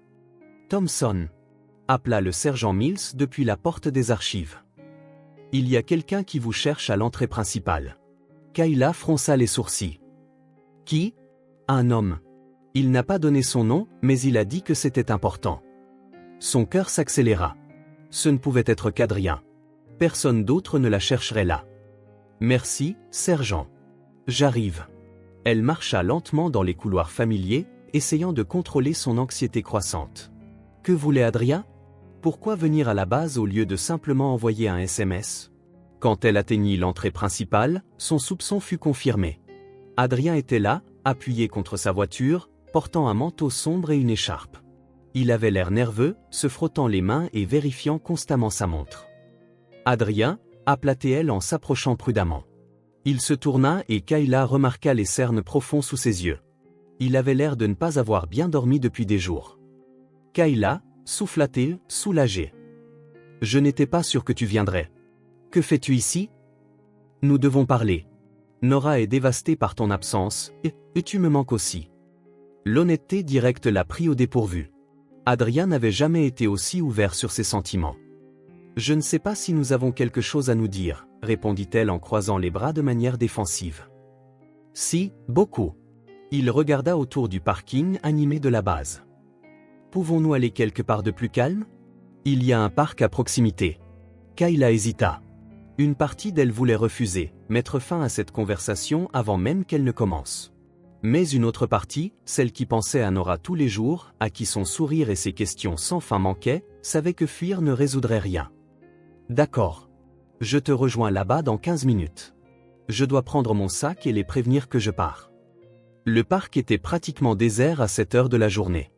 Thomson. appela le sergent Mills depuis la porte des archives. Il y a quelqu'un qui vous cherche à l'entrée principale. Kayla fronça les sourcils. Qui? Un homme. Il n'a pas donné son nom, mais il a dit que c'était important. Son cœur s'accéléra. Ce ne pouvait être qu'Adrien. Personne d'autre ne la chercherait là. Merci, sergent. J'arrive. Elle marcha lentement dans les couloirs familiers, essayant de contrôler son anxiété croissante. Que voulait Adrien? Pourquoi venir à la base au lieu de simplement envoyer un SMS? Quand elle atteignit l'entrée principale, son soupçon fut confirmé. Adrien était là, appuyé contre sa voiture, portant un manteau sombre et une écharpe. Il avait l'air nerveux, se frottant les mains et vérifiant constamment sa montre. Adrien, appela-t-elle en s'approchant prudemment. Il se tourna et Kayla remarqua les cernes profonds sous ses yeux. Il avait l'air de ne pas avoir bien dormi depuis des jours. Kayla, souffla-t-il, soulagée. Je n'étais pas sûr que tu viendrais. Que fais-tu ici? Nous devons parler. Nora est dévastée par ton absence, et tu me manques aussi. L'honnêteté directe l'a pris au dépourvu. Adrien n'avait jamais été aussi ouvert sur ses sentiments. Je ne sais pas si nous avons quelque chose à nous dire, répondit-elle en croisant les bras de manière défensive. Si, beaucoup. Il regarda autour du parking animé de la base. Pouvons-nous aller quelque part de plus calme? Il y a un parc à proximité. Kayla hésita. Une partie d'elle voulait refuser, mettre fin à cette conversation avant même qu'elle ne commence. Mais une autre partie, celle qui pensait à Nora tous les jours, à qui son sourire et ses questions sans fin manquaient, savait que fuir ne résoudrait rien. D'accord. Je te rejoins là-bas dans 15 minutes. Je dois prendre mon sac et les prévenir que je pars. Le parc était pratiquement désert à cette heure de la journée.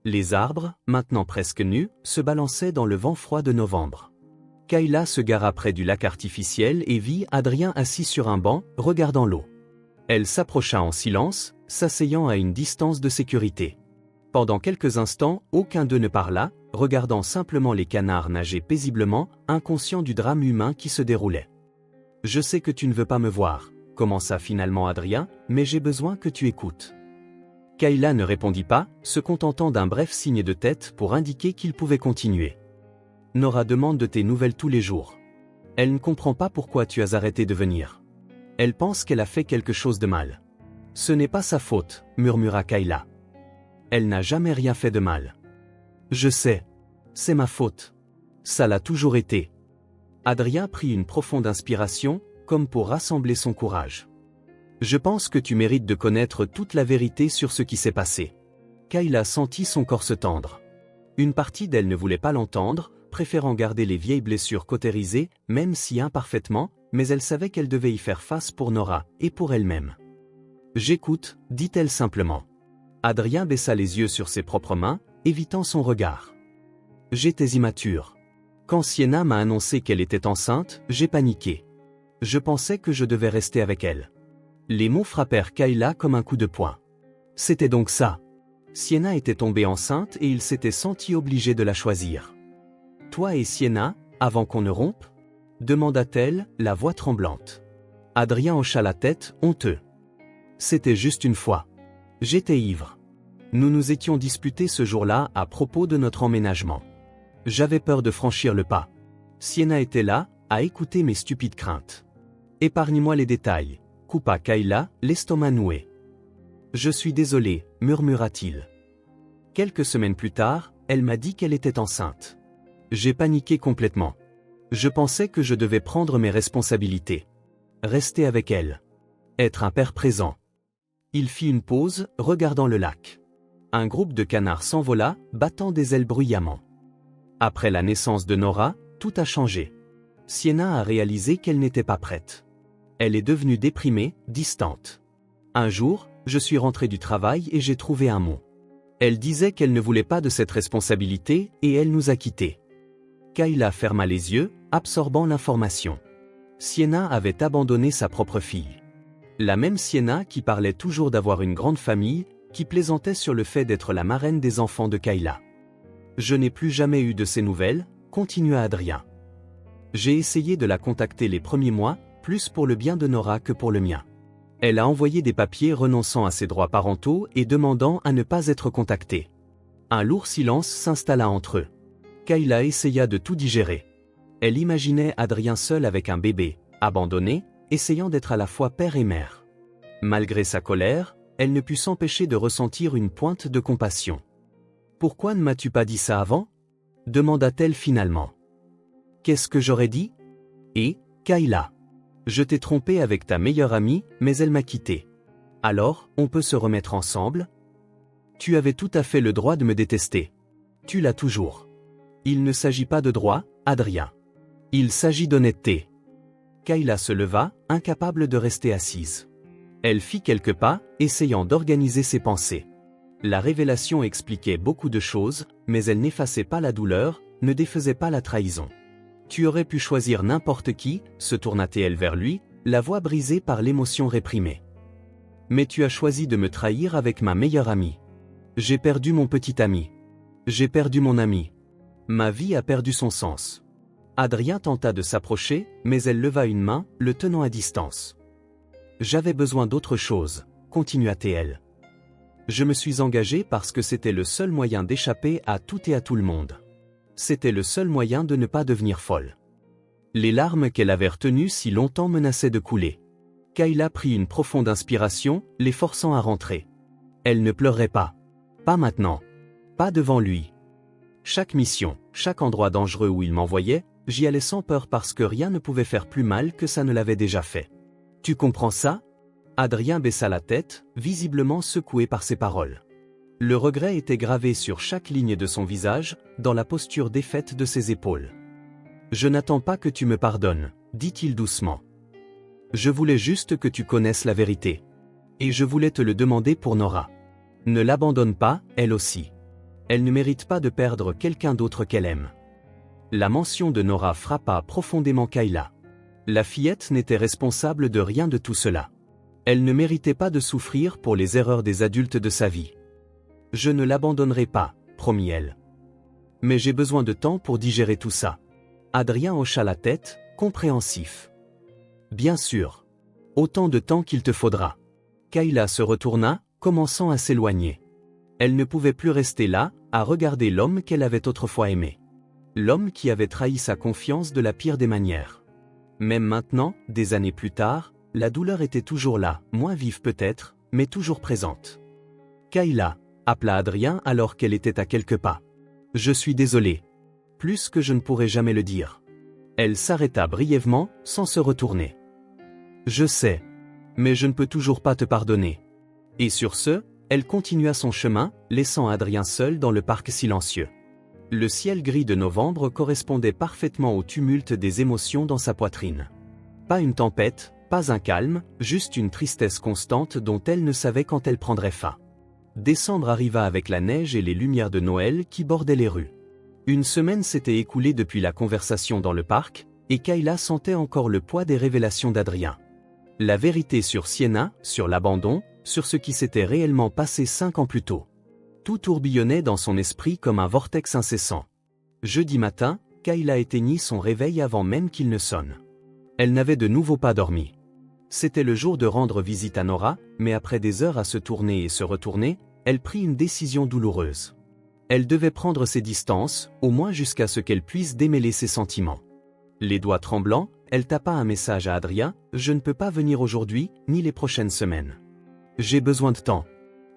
Les arbres, maintenant presque nus, se balançaient dans le vent froid de novembre. Kayla se gara près du lac artificiel et vit Adrien assis sur un banc, regardant l'eau. Elle s'approcha en silence, s'asseyant à une distance de sécurité. Pendant quelques instants, aucun d'eux ne parla, regardant simplement les canards nager paisiblement, inconscients du drame humain qui se déroulait. « Je sais que tu ne veux pas me voir », commença finalement Adrien, « mais j'ai besoin que tu écoutes. » Kayla ne répondit pas, se contentant d'un bref signe de tête pour indiquer qu'il pouvait continuer. « Nora demande de tes nouvelles tous les jours. Elle ne comprend pas pourquoi tu as arrêté de venir. Elle pense qu'elle a fait quelque chose de mal. »« Ce n'est pas sa faute, » murmura Kayla. Elle n'a jamais rien fait de mal. Je sais. C'est ma faute. Ça l'a toujours été. Adrien prit une profonde inspiration, comme pour rassembler son courage. Je pense que tu mérites de connaître toute la vérité sur ce qui s'est passé. Kayla sentit son corps se tendre. Une partie d'elle ne voulait pas l'entendre, préférant garder les vieilles blessures cautérisées, même si imparfaitement, mais elle savait qu'elle devait y faire face pour Nora, et pour elle-même. J'écoute, dit-elle simplement. Adrien baissa les yeux sur ses propres mains, évitant son regard. J'étais immature. Quand Sienna m'a annoncé qu'elle était enceinte, j'ai paniqué. Je pensais que je devais rester avec elle. Les mots frappèrent Kayla comme un coup de poing. C'était donc ça. Sienna était tombée enceinte et il s'était senti obligé de la choisir. Toi et Sienna, avant qu'on ne rompe? Demanda-t-elle, la voix tremblante. Adrien hocha la tête, honteux. C'était juste une fois. J'étais ivre. Nous nous étions disputés ce jour-là à propos de notre emménagement. J'avais peur de franchir le pas. Sienna était là, à écouter mes stupides craintes. Épargne-moi les détails, coupa Kayla, l'estomac noué. Je suis désolé, murmura-t-il. Quelques semaines plus tard, elle m'a dit qu'elle était enceinte. J'ai paniqué complètement. Je pensais que je devais prendre mes responsabilités. Rester avec elle. Être un père présent. Il fit une pause, regardant le lac. Un groupe de canards s'envola, battant des ailes bruyamment. Après la naissance de Nora, tout a changé. Sienna a réalisé qu'elle n'était pas prête. Elle est devenue déprimée, distante. Un jour, je suis rentré du travail et j'ai trouvé un mot. Elle disait qu'elle ne voulait pas de cette responsabilité et elle nous a quittés. Kayla ferma les yeux, absorbant l'information. Sienna avait abandonné sa propre fille. La même Sienna qui parlait toujours d'avoir une grande famille, qui plaisantait sur le fait d'être la marraine des enfants de Kayla. Je n'ai plus jamais eu de ses nouvelles, continua Adrien. J'ai essayé de la contacter les premiers mois, plus pour le bien de Nora que pour le mien. Elle a envoyé des papiers renonçant à ses droits parentaux et demandant à ne pas être contactée. Un lourd silence s'installa entre eux. Kayla essaya de tout digérer. Elle imaginait Adrien seul avec un bébé, abandonné, essayant d'être à la fois père et mère. Malgré sa colère, elle ne put s'empêcher de ressentir une pointe de compassion. « Pourquoi ne m'as-tu pas dit ça avant ?» demanda-t-elle finalement. « Qu'est-ce que j'aurais dit ?»« Et, Kayla, je t'ai trompé avec ta meilleure amie, mais elle m'a quitté. Alors, on peut se remettre ensemble ? Tu avais tout à fait le droit de me détester. Tu l'as toujours. Il ne s'agit pas de droit, Adrien. Il s'agit d'honnêteté. » Kayla se leva, incapable de rester assise. Elle fit quelques pas, essayant d'organiser ses pensées. La révélation expliquait beaucoup de choses, mais elle n'effaçait pas la douleur, ne défaisait pas la trahison. « Tu aurais pu choisir n'importe qui », se tourna-t-elle vers lui, la voix brisée par l'émotion réprimée. « Mais tu as choisi de me trahir avec ma meilleure amie. J'ai perdu mon petit ami. J'ai perdu mon ami. Ma vie a perdu son sens. » Adrien tenta de s'approcher, mais elle leva une main, le tenant à distance. « J'avais besoin d'autre chose, » continua-t-elle. « Je me suis engagée parce que c'était le seul moyen d'échapper à tout et à tout le monde. C'était le seul moyen de ne pas devenir folle. » Les larmes qu'elle avait retenues si longtemps menaçaient de couler. Kayla prit une profonde inspiration, les forçant à rentrer. Elle ne pleurait pas. Pas maintenant. Pas devant lui. Chaque mission, chaque endroit dangereux où il m'envoyait, j'y allais sans peur parce que rien ne pouvait faire plus mal que ça ne l'avait déjà fait. Tu comprends ça ? Adrien baissa la tête, visiblement secoué par ces paroles. Le regret était gravé sur chaque ligne de son visage, dans la posture défaite de ses épaules. Je n'attends pas que tu me pardonnes, dit-il doucement. Je voulais juste que tu connaisses la vérité. Et je voulais te le demander pour Nora. Ne l'abandonne pas, elle aussi. Elle ne mérite pas de perdre quelqu'un d'autre qu'elle aime. La mention de Nora frappa profondément Kayla. La fillette n'était responsable de rien de tout cela. Elle ne méritait pas de souffrir pour les erreurs des adultes de sa vie. Je ne l'abandonnerai pas, promit-elle. Mais j'ai besoin de temps pour digérer tout ça. Adrien hocha la tête, compréhensif. Bien sûr. Autant de temps qu'il te faudra. Kayla se retourna, commençant à s'éloigner. Elle ne pouvait plus rester là, à regarder l'homme qu'elle avait autrefois aimé. L'homme qui avait trahi sa confiance de la pire des manières. Même maintenant, des années plus tard, la douleur était toujours là, moins vive peut-être, mais toujours présente. Kayla, appela Adrien alors qu'elle était à quelques pas. Je suis désolé. Plus que je ne pourrai jamais le dire. Elle s'arrêta brièvement, sans se retourner. Je sais. Mais je ne peux toujours pas te pardonner. Et sur ce, elle continua son chemin, laissant Adrien seul dans le parc silencieux. Le ciel gris de novembre correspondait parfaitement au tumulte des émotions dans sa poitrine. Pas une tempête, pas un calme, juste une tristesse constante dont elle ne savait quand elle prendrait fin. Décembre arriva avec la neige et les lumières de Noël qui bordaient les rues. Une semaine s'était écoulée depuis la conversation dans le parc, et Kayla sentait encore le poids des révélations d'Adrien. La vérité sur Sienna, sur l'abandon, sur ce qui s'était réellement passé 5 ans plus tôt. Tout tourbillonnait dans son esprit comme un vortex incessant. Jeudi matin, Kayla éteignit son réveil avant même qu'il ne sonne. Elle n'avait de nouveau pas dormi. C'était le jour de rendre visite à Nora, mais après des heures à se tourner et se retourner, elle prit une décision douloureuse. Elle devait prendre ses distances, au moins jusqu'à ce qu'elle puisse démêler ses sentiments. Les doigts tremblants, elle tapa un message à Adrien, « Je ne peux pas venir aujourd'hui, ni les prochaines semaines. J'ai besoin de temps.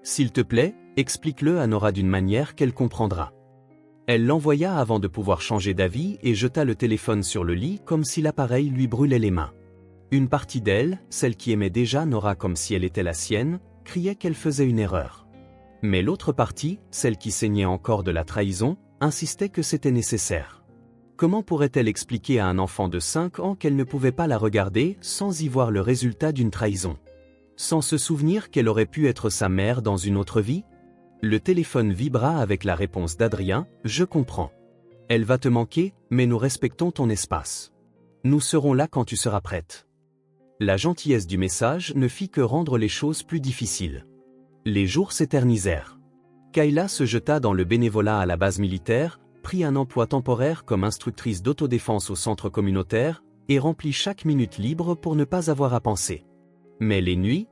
S'il te plaît, explique-le à Nora d'une manière qu'elle comprendra. » Elle l'envoya avant de pouvoir changer d'avis et jeta le téléphone sur le lit comme si l'appareil lui brûlait les mains. Une partie d'elle, celle qui aimait déjà Nora comme si elle était la sienne, criait qu'elle faisait une erreur. Mais l'autre partie, celle qui saignait encore de la trahison, insistait que c'était nécessaire. Comment pourrait-elle expliquer à un enfant de 5 ans qu'elle ne pouvait pas la regarder sans y voir le résultat d'une trahison? Sans se souvenir qu'elle aurait pu être sa mère dans une autre vie? Le téléphone vibra avec la réponse d'Adrien, « Je comprends. Elle va te manquer, mais nous respectons ton espace. Nous serons là quand tu seras prête. » La gentillesse du message ne fit que rendre les choses plus difficiles. Les jours s'éternisèrent. Kayla se jeta dans le bénévolat à la base militaire, prit un emploi temporaire comme instructrice d'autodéfense au centre communautaire, et remplit chaque minute libre pour ne pas avoir à penser. Mais les nuits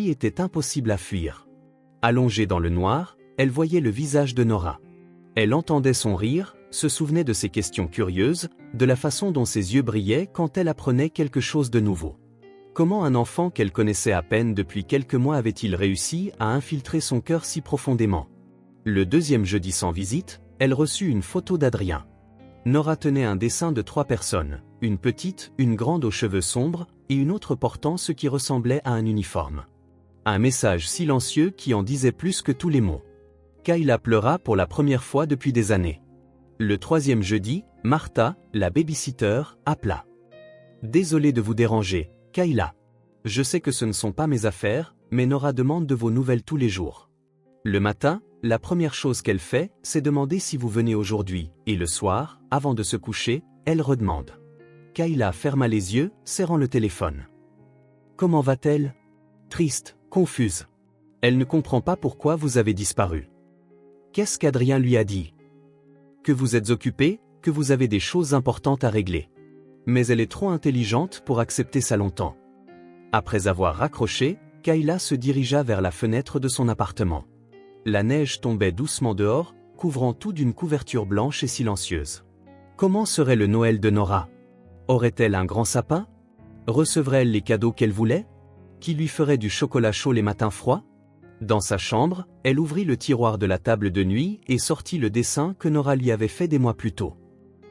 étaient impossibles à fuir. Allongée dans le noir, elle voyait le visage de Nora. Elle entendait son rire, se souvenait de ses questions curieuses, de la façon dont ses yeux brillaient quand elle apprenait quelque chose de nouveau. Comment un enfant qu'elle connaissait à peine depuis quelques mois avait-il réussi à infiltrer son cœur si profondément? Le deuxième jeudi sans visite, elle reçut une photo d'Adrien. Nora tenait un dessin de 3 personnes, une petite, une grande aux cheveux sombres, et une autre portant ce qui ressemblait à un uniforme. Un message silencieux qui en disait plus que tous les mots. Kayla pleura pour la première fois depuis des années. Le troisième jeudi, Martha, la babysitter, appela. « Désolé de vous déranger, Kayla. Je sais que ce ne sont pas mes affaires, mais Nora demande de vos nouvelles tous les jours. Le matin, la première chose qu'elle fait, c'est demander si vous venez aujourd'hui, et le soir, avant de se coucher, elle redemande. » Kayla ferma les yeux, serrant le téléphone. Comment va-t-elle? Triste, confuse. Elle ne comprend pas pourquoi vous avez disparu. Qu'est-ce qu'Adrien lui a dit? Que vous êtes occupé, que vous avez des choses importantes à régler. Mais elle est trop intelligente pour accepter ça longtemps. Après avoir raccroché, Kayla se dirigea vers la fenêtre de son appartement. La neige tombait doucement dehors, couvrant tout d'une couverture blanche et silencieuse. Comment serait le Noël de Nora? Aurait-elle un grand sapin? Recevrait-elle les cadeaux qu'elle voulait? Qui lui ferait du chocolat chaud les matins froids? Dans sa chambre, elle ouvrit le tiroir de la table de nuit et sortit le dessin que Nora lui avait fait des mois plus tôt.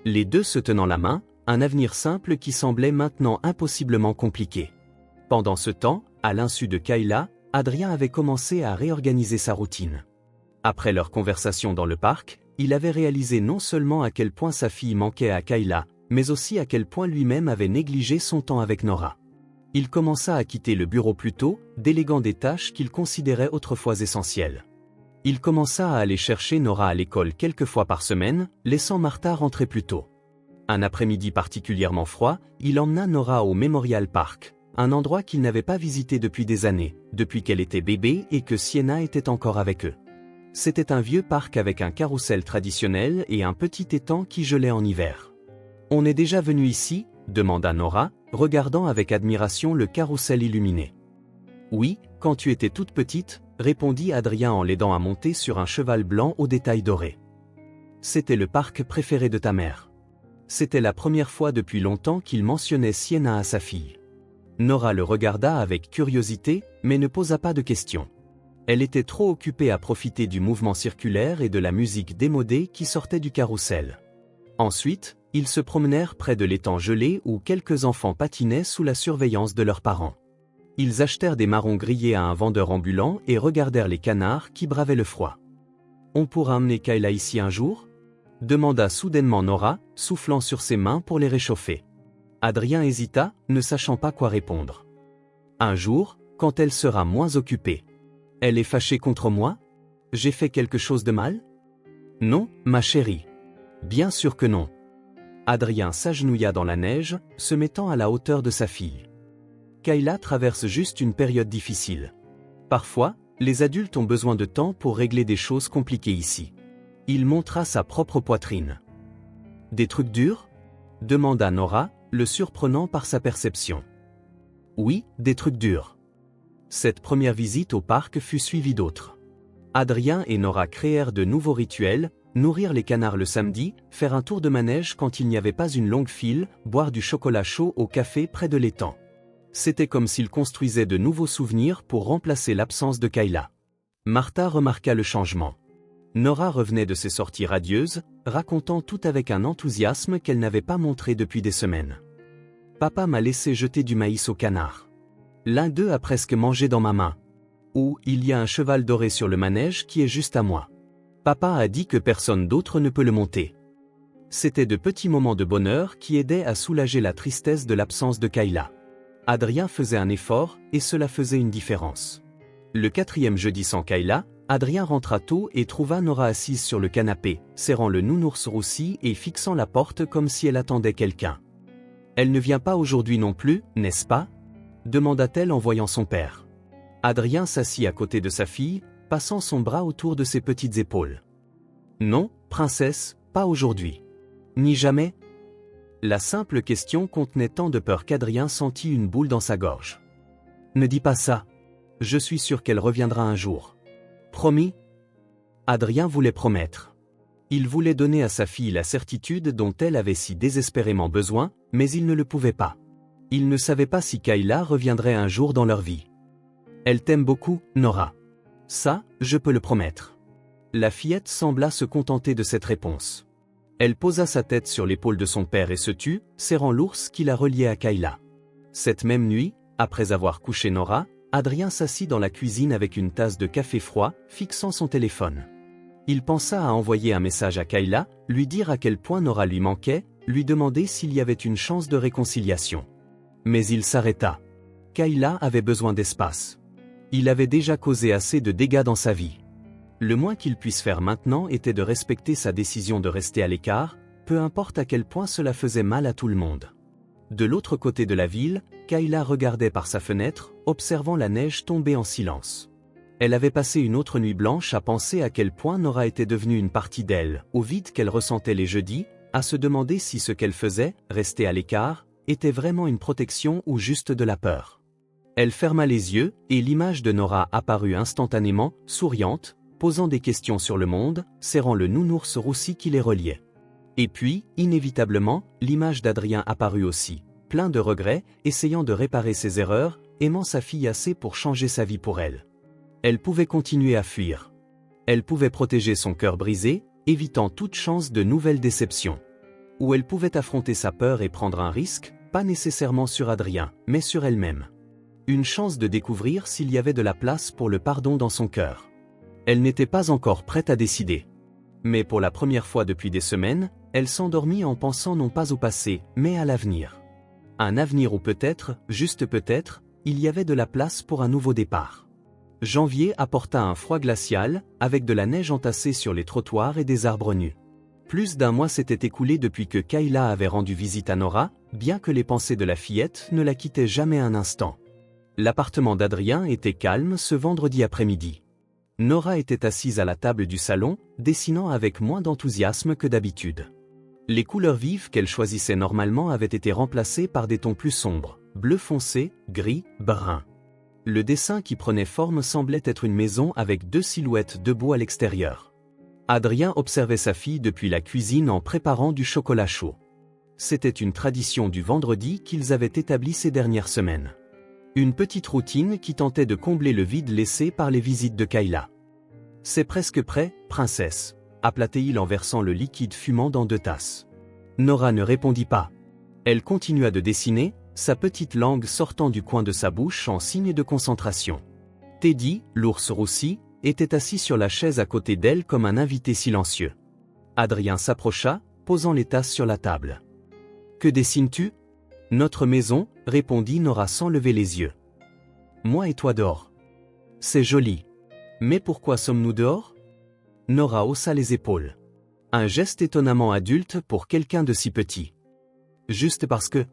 Les deux se tenant la main, un avenir simple qui semblait maintenant impossiblement compliqué. Pendant ce temps, à l'insu de Kayla, Adrien avait commencé à réorganiser sa routine. Après leur conversation dans le parc, il avait réalisé non seulement à quel point sa fille manquait à Kayla, mais aussi à quel point lui-même avait négligé son temps avec Nora. Il commença à quitter le bureau plus tôt, déléguant des tâches qu'il considérait autrefois essentielles. Il commença à aller chercher Nora à l'école quelques fois par semaine, laissant Martha rentrer plus tôt. Un après-midi particulièrement froid, il emmena Nora au Memorial Park, un endroit qu'il n'avait pas visité depuis des années, depuis qu'elle était bébé et que Sienna était encore avec eux. C'était un vieux parc avec un carrousel traditionnel et un petit étang qui gelait en hiver. « On est déjà venu ici ?» demanda Nora, regardant avec admiration le carrousel illuminé. « Oui, quand tu étais toute petite », répondit Adrien en l'aidant à monter sur un cheval blanc aux détails dorés. « C'était le parc préféré de ta mère. » C'était la première fois depuis longtemps qu'il mentionnait Sienna à sa fille. Nora le regarda avec curiosité, mais ne posa pas de questions. Elle était trop occupée à profiter du mouvement circulaire et de la musique démodée qui sortait du carrousel. Ensuite, ils se promenèrent près de l'étang gelé où quelques enfants patinaient sous la surveillance de leurs parents. Ils achetèrent des marrons grillés à un vendeur ambulant et regardèrent les canards qui bravaient le froid. « On pourra emmener Kayla ici un jour ?» demanda soudainement Nora, soufflant sur ses mains pour les réchauffer. Adrien hésita, ne sachant pas quoi répondre. « Un jour, quand elle sera moins occupée. Elle est fâchée contre moi? J'ai fait quelque chose de mal? » « Non, ma chérie. Bien sûr que non. » Adrien s'agenouilla dans la neige, se mettant à la hauteur de sa fille. Kayla traverse juste une période difficile. Parfois, les adultes ont besoin de temps pour régler des choses compliquées ici. Il montra sa propre poitrine. « Des trucs durs ?» demanda Nora, le surprenant par sa perception. « Oui, des trucs durs. » Cette première visite au parc fut suivie d'autres. Adrien et Nora créèrent de nouveaux rituels, nourrir les canards le samedi, faire un tour de manège quand il n'y avait pas une longue file, boire du chocolat chaud au café près de l'étang. C'était comme s'ils construisaient de nouveaux souvenirs pour remplacer l'absence de Kayla. Martha remarqua le changement. Nora revenait de ses sorties radieuses, racontant tout avec un enthousiasme qu'elle n'avait pas montré depuis des semaines. « Papa m'a laissé jeter du maïs aux canards. L'un d'eux a presque mangé dans ma main. Ou, il y a un cheval doré sur le manège qui est juste à moi. Papa a dit que personne d'autre ne peut le monter. » C'étaient de petits moments de bonheur qui aidaient à soulager la tristesse de l'absence de Kayla. Adrien faisait un effort, et cela faisait une différence. Le 4e jeudi sans Kayla, Adrien rentra tôt et trouva Nora assise sur le canapé, serrant le nounours roussi et fixant la porte comme si elle attendait quelqu'un. « Elle ne vient pas aujourd'hui non plus, n'est-ce pas ?» demanda-t-elle en voyant son père. Adrien s'assit à côté de sa fille, passant son bras autour de ses petites épaules. « Non, princesse, pas aujourd'hui. Ni jamais ?» La simple question contenait tant de peur qu'Adrien sentit une boule dans sa gorge. « Ne dis pas ça. Je suis sûr qu'elle reviendra un jour. Promis ?» Adrien voulait promettre. Il voulait donner à sa fille la certitude dont elle avait si désespérément besoin, mais il ne le pouvait pas. Il ne savait pas si Kayla reviendrait un jour dans leur vie. Elle t'aime beaucoup, Nora. Ça, je peux le promettre. La fillette sembla se contenter de cette réponse. Elle posa sa tête sur l'épaule de son père et se tut, serrant l'ours qui la reliait à Kayla. Cette même nuit, après avoir couché Nora, Adrien s'assit dans la cuisine avec une tasse de café froid, fixant son téléphone. Il pensa à envoyer un message à Kayla, lui dire à quel point Nora lui manquait, lui demander s'il y avait une chance de réconciliation. Mais il s'arrêta. Kayla avait besoin d'espace. Il avait déjà causé assez de dégâts dans sa vie. Le moins qu'il puisse faire maintenant était de respecter sa décision de rester à l'écart, peu importe à quel point cela faisait mal à tout le monde. De l'autre côté de la ville, Kayla regardait par sa fenêtre, observant la neige tomber en silence. Elle avait passé une autre nuit blanche à penser à quel point Nora était devenue une partie d'elle, au vide qu'elle ressentait les jeudis, à se demander si ce qu'elle faisait, rester à l'écart, était vraiment une protection ou juste de la peur. Elle ferma les yeux, et l'image de Nora apparut instantanément, souriante, posant des questions sur le monde, serrant le nounours roussi qui les reliait. Et puis, inévitablement, l'image d'Adrien apparut aussi, plein de regrets, essayant de réparer ses erreurs, aimant sa fille assez pour changer sa vie pour elle. Elle pouvait continuer à fuir. Elle pouvait protéger son cœur brisé, évitant toute chance de nouvelles déceptions. Ou elle pouvait affronter sa peur et prendre un risque, pas nécessairement sur Adrien, mais sur elle-même. Une chance de découvrir s'il y avait de la place pour le pardon dans son cœur. Elle n'était pas encore prête à décider. Mais pour la première fois depuis des semaines, elle s'endormit en pensant non pas au passé, mais à l'avenir. Un avenir où peut-être, juste peut-être, il y avait de la place pour un nouveau départ. Janvier apporta un froid glacial, avec de la neige entassée sur les trottoirs et des arbres nus. Plus d'un mois s'était écoulé depuis que Kayla avait rendu visite à Nora, bien que les pensées de la fillette ne la quittaient jamais un instant. L'appartement d'Adrien était calme ce vendredi après-midi. Nora était assise à la table du salon, dessinant avec moins d'enthousiasme que d'habitude. Les couleurs vives qu'elle choisissait normalement avaient été remplacées par des tons plus sombres, bleu foncé, gris, brun. Le dessin qui prenait forme semblait être une maison avec deux silhouettes debout à l'extérieur. Adrien observait sa fille depuis la cuisine en préparant du chocolat chaud. C'était une tradition du vendredi qu'ils avaient établie ces dernières semaines. Une petite routine qui tentait de combler le vide laissé par les visites de Kayla. « C'est presque prêt, princesse », appela-t-il en versant le liquide fumant dans 2 tasses. Nora ne répondit pas. Elle continua de dessiner, sa petite langue sortant du coin de sa bouche en signe de concentration. Teddy, l'ours roussi, était assis sur la chaise à côté d'elle comme un invité silencieux. Adrien s'approcha, posant les tasses sur la table. « Que dessines-tu ? » « Notre maison, » répondit Nora sans lever les yeux. « Moi et toi dehors. »« C'est joli. Mais pourquoi sommes-nous dehors ?» Nora haussa les épaules. Un geste étonnamment adulte pour quelqu'un de si petit. « Juste parce que... »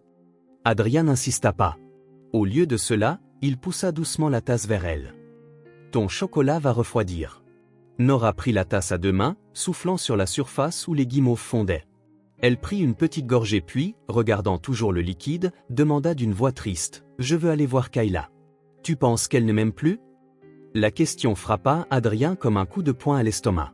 Adrien n'insista pas. Au lieu de cela, il poussa doucement la tasse vers elle. « Ton chocolat va refroidir. » Nora prit la tasse à 2 mains, soufflant sur la surface où les guimauves fondaient. Elle prit une petite gorgée puis, regardant toujours le liquide, demanda d'une voix triste, « Je veux aller voir Kayla. Tu penses qu'elle ne m'aime plus ?» La question frappa Adrien comme un coup de poing à l'estomac.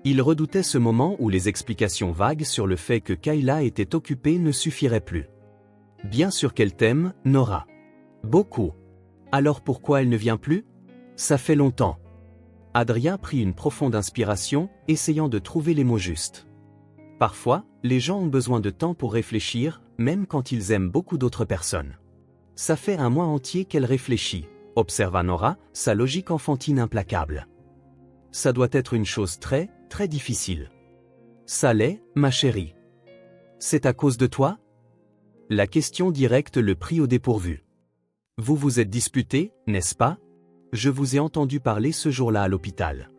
Il redoutait ce moment où les explications vagues sur le fait que Kayla était occupée ne suffiraient plus. « Bien sûr qu'elle t'aime, Nora. Beaucoup. Alors pourquoi elle ne vient plus ? Ça fait longtemps. » Adrien prit une profonde inspiration, essayant de trouver les mots justes. Parfois, les gens ont besoin de temps pour réfléchir, même quand ils aiment beaucoup d'autres personnes. Ça fait 1 mois entier qu'elle réfléchit, observa Nora, sa logique enfantine implacable. Ça doit être une chose très, très difficile. Ça l'est, ma chérie. C'est à cause de toi ? La question directe le prit au dépourvu. Vous vous êtes disputés, n'est-ce pas ? Je vous ai entendu parler ce jour-là à l'hôpital.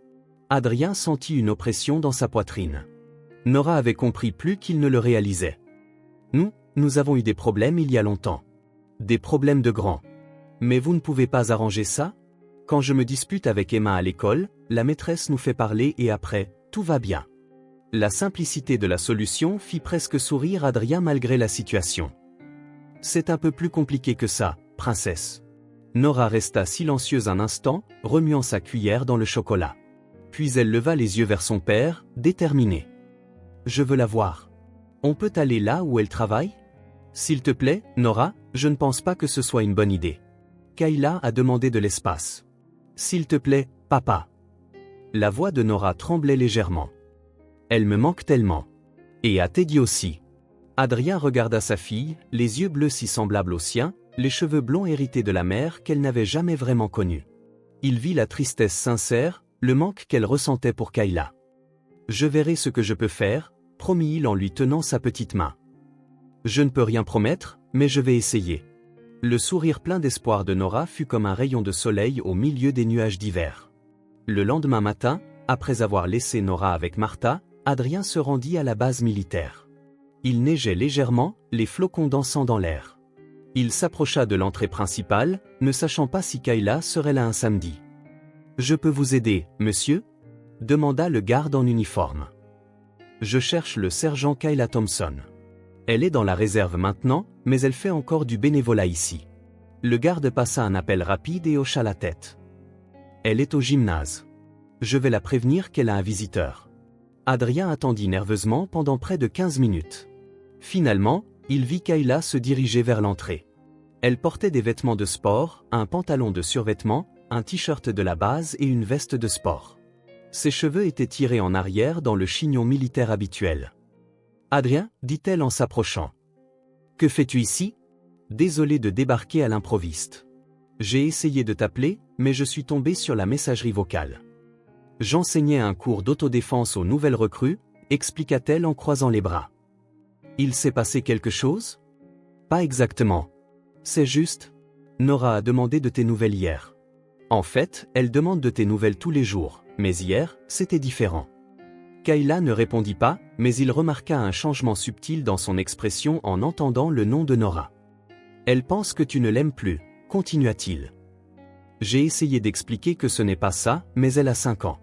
Adrien sentit une oppression dans sa poitrine. Nora avait compris plus qu'il ne le réalisait. Nous avons eu des problèmes il y a longtemps. Des problèmes de grands. Mais vous ne pouvez pas arranger ça ? Quand je me dispute avec Emma à l'école, la maîtresse nous fait parler et après, tout va bien. La simplicité de la solution fit presque sourire Adrien malgré la situation. C'est un peu plus compliqué que ça, princesse. Nora resta silencieuse un instant, remuant sa cuillère dans le chocolat. Puis elle leva les yeux vers son père, déterminée. je veux la voir. On peut aller là où elle travaille? S'il te plaît, Nora, je ne pense pas que ce soit une bonne idée. Kayla a demandé de l'espace. S'il te plaît, papa. La voix de Nora tremblait légèrement. Elle me manque tellement. Et à Teddy aussi. Adrien regarda sa fille, les yeux bleus si semblables aux siens, les cheveux blonds hérités de la mère qu'elle n'avait jamais vraiment connue. Il vit la tristesse sincère, le manque qu'elle ressentait pour Kayla. Je verrai ce que je peux faire, promit-il en lui tenant sa petite main. Je ne peux rien promettre, mais je vais essayer. Le sourire plein d'espoir de Nora fut comme un rayon de soleil au milieu des nuages d'hiver. Le lendemain matin, après avoir laissé Nora avec Martha, Adrien se rendit à la base militaire. Il neigeait légèrement, les flocons dansant dans l'air. Il s'approcha de l'entrée principale, ne sachant pas si Kayla serait là un samedi. « Je peux vous aider, monsieur ?» demanda le garde en uniforme. « Je cherche le sergent Kayla Thompson. Elle est dans la réserve maintenant, mais elle fait encore du bénévolat ici. » Le garde passa un appel rapide et hocha la tête. « Elle est au gymnase. Je vais la prévenir qu'elle a un visiteur. » Adrien attendit nerveusement pendant près de 15 minutes. Finalement, il vit Kayla se diriger vers l'entrée. Elle portait des vêtements de sport, un pantalon de survêtement, un t-shirt de la base et une veste de sport. Ses cheveux étaient tirés en arrière dans le chignon militaire habituel. « Adrien, dit-elle en s'approchant. Que fais-tu ici? Désolé de débarquer à l'improviste. J'ai essayé de t'appeler, mais je suis tombé sur la messagerie vocale. J'enseignais un cours d'autodéfense aux nouvelles recrues, expliqua-t-elle en croisant les bras. Il s'est passé quelque chose? Pas exactement. C'est juste. Nora a demandé de tes nouvelles hier. En fait, elle demande de tes nouvelles tous les jours, mais hier, c'était différent. Kayla ne répondit pas, mais il remarqua un changement subtil dans son expression en entendant le nom de Nora. Elle pense que tu ne l'aimes plus, continua-t-il. J'ai essayé d'expliquer que ce n'est pas ça, mais elle a 5 ans.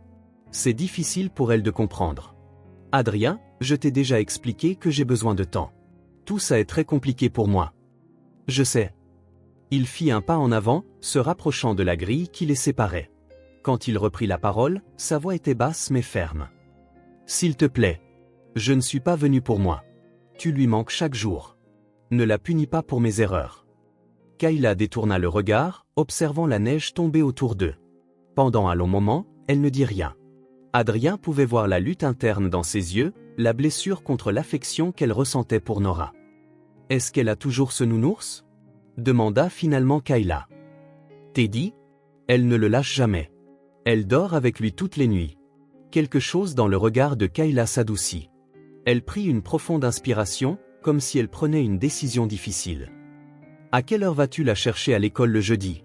C'est difficile pour elle de comprendre. Adrien, je t'ai déjà expliqué que j'ai besoin de temps. Tout ça est très compliqué pour moi. Je sais. Il fit un pas en avant, se rapprochant de la grille qui les séparait. Quand il reprit la parole, sa voix était basse mais ferme. S'il te plaît. Je ne suis pas venu pour moi. Tu lui manques chaque jour. Ne la punis pas pour mes erreurs. Kayla détourna le regard, observant la neige tomber autour d'eux. Pendant un long moment, elle ne dit rien. Adrien pouvait voir la lutte interne dans ses yeux, la blessure contre l'affection qu'elle ressentait pour Nora. « Est-ce qu'elle a toujours ce nounours ?» demanda finalement Kayla. « Teddy ? Elle ne le lâche jamais. Elle dort avec lui toutes les nuits. » Quelque chose dans le regard de Kayla s'adoucit. Elle prit une profonde inspiration, comme si elle prenait une décision difficile. « À quelle heure vas-tu la chercher à l'école le jeudi ?»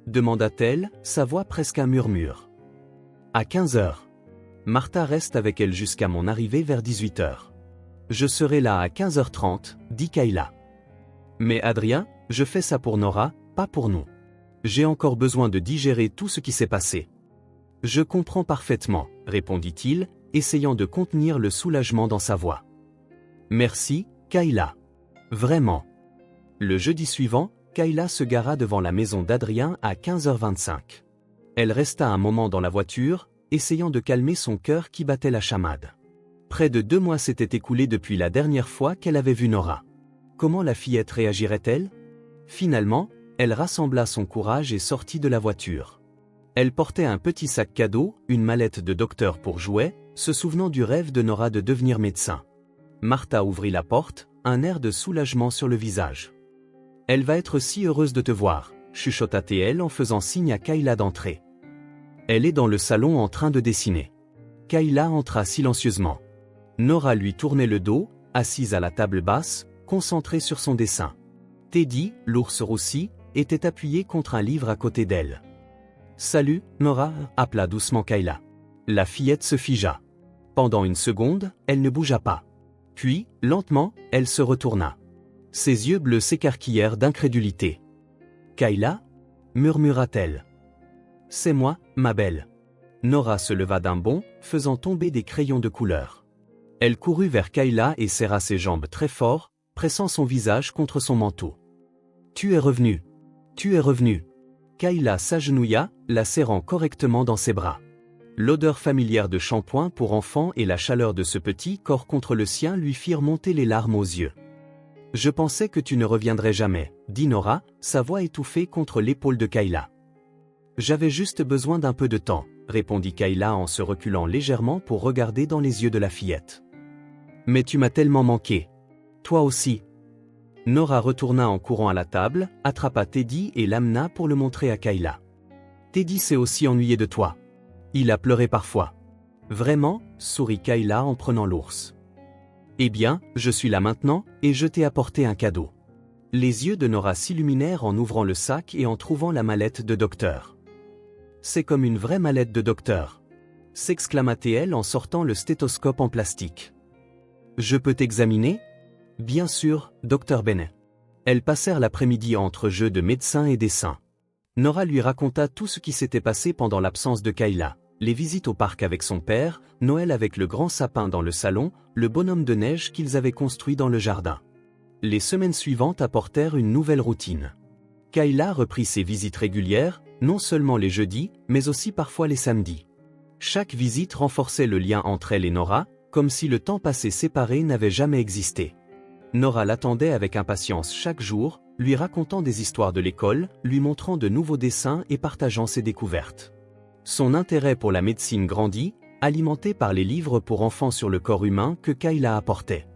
demanda-t-elle, sa voix presque un murmure. « À 15 heures. Martha reste avec elle jusqu'à mon arrivée vers 18 heures. Je serai là à 15h30, dit Kayla. Mais Adrien, je fais ça pour Nora, pas pour nous. J'ai encore besoin de digérer tout ce qui s'est passé. Je comprends parfaitement, répondit-il, essayant de contenir le soulagement dans sa voix. Merci, Kayla. Vraiment. Le jeudi suivant, Kayla se gara devant la maison d'Adrien à 15h25. Elle resta un moment dans la voiture, essayant de calmer son cœur qui battait la chamade. Près de 2 mois s'étaient écoulés depuis la dernière fois qu'elle avait vu Nora. Comment la fillette réagirait-elle? Finalement, elle rassembla son courage et sortit de la voiture. Elle portait un petit sac cadeau, une mallette de docteur pour jouets, se souvenant du rêve de Nora de devenir médecin. Martha ouvrit la porte, un air de soulagement sur le visage. « Elle va être si heureuse de te voir », chuchota-t-elle en faisant signe à Kayla d'entrer. Elle est dans le salon en train de dessiner. Kayla entra silencieusement. Nora lui tournait le dos, assise à la table basse, concentrée sur son dessin. Teddy, l'ours roussi, était appuyé contre un livre à côté d'elle. « Salut, Nora » appela doucement Kayla. La fillette se figea. Pendant une seconde, elle ne bougea pas. Puis, lentement, elle se retourna. Ses yeux bleus s'écarquillèrent d'incrédulité. « Kayla » murmura-t-elle. « C'est moi, ma belle. » Nora se leva d'un bond, faisant tomber des crayons de couleur. Elle courut vers Kayla et serra ses jambes très fort, pressant son visage contre son manteau. « Tu es revenu. Tu es revenu. » Kayla s'agenouilla, la serrant correctement dans ses bras. L'odeur familière de shampoing pour enfants et la chaleur de ce petit corps contre le sien lui firent monter les larmes aux yeux. « Je pensais que tu ne reviendrais jamais, » dit Nora, sa voix étouffée contre l'épaule de Kayla. « J'avais juste besoin d'un peu de temps, » répondit Kayla en se reculant légèrement pour regarder dans les yeux de la fillette. « Mais tu m'as tellement manqué. Toi aussi. » Nora retourna en courant à la table, attrapa Teddy et l'amena pour le montrer à Kayla. « Teddy s'est aussi ennuyé de toi. Il a pleuré parfois. »« Vraiment ?» sourit Kayla en prenant l'ours. « Eh bien, je suis là maintenant, et je t'ai apporté un cadeau. » Les yeux de Nora s'illuminèrent en ouvrant le sac et en trouvant la mallette de docteur. « C'est comme une vraie mallette de docteur !» s'exclama-t-elle en sortant le stéthoscope en plastique. « Je peux t'examiner ?» ?»« Bien sûr, docteur Bennet. » Elles passèrent l'après-midi entre jeux de médecin et dessin. Nora lui raconta tout ce qui s'était passé pendant l'absence de Kayla. Les visites au parc avec son père, Noël avec le grand sapin dans le salon, le bonhomme de neige qu'ils avaient construit dans le jardin. Les semaines suivantes apportèrent une nouvelle routine. Kayla reprit ses visites régulières, non seulement les jeudis, mais aussi parfois les samedis. Chaque visite renforçait le lien entre elle et Nora, comme si le temps passé séparé n'avait jamais existé. Nora l'attendait avec impatience chaque jour, lui racontant des histoires de l'école, lui montrant de nouveaux dessins et partageant ses découvertes. Son intérêt pour la médecine grandit, alimenté par les livres pour enfants sur le corps humain que Kayla apportait.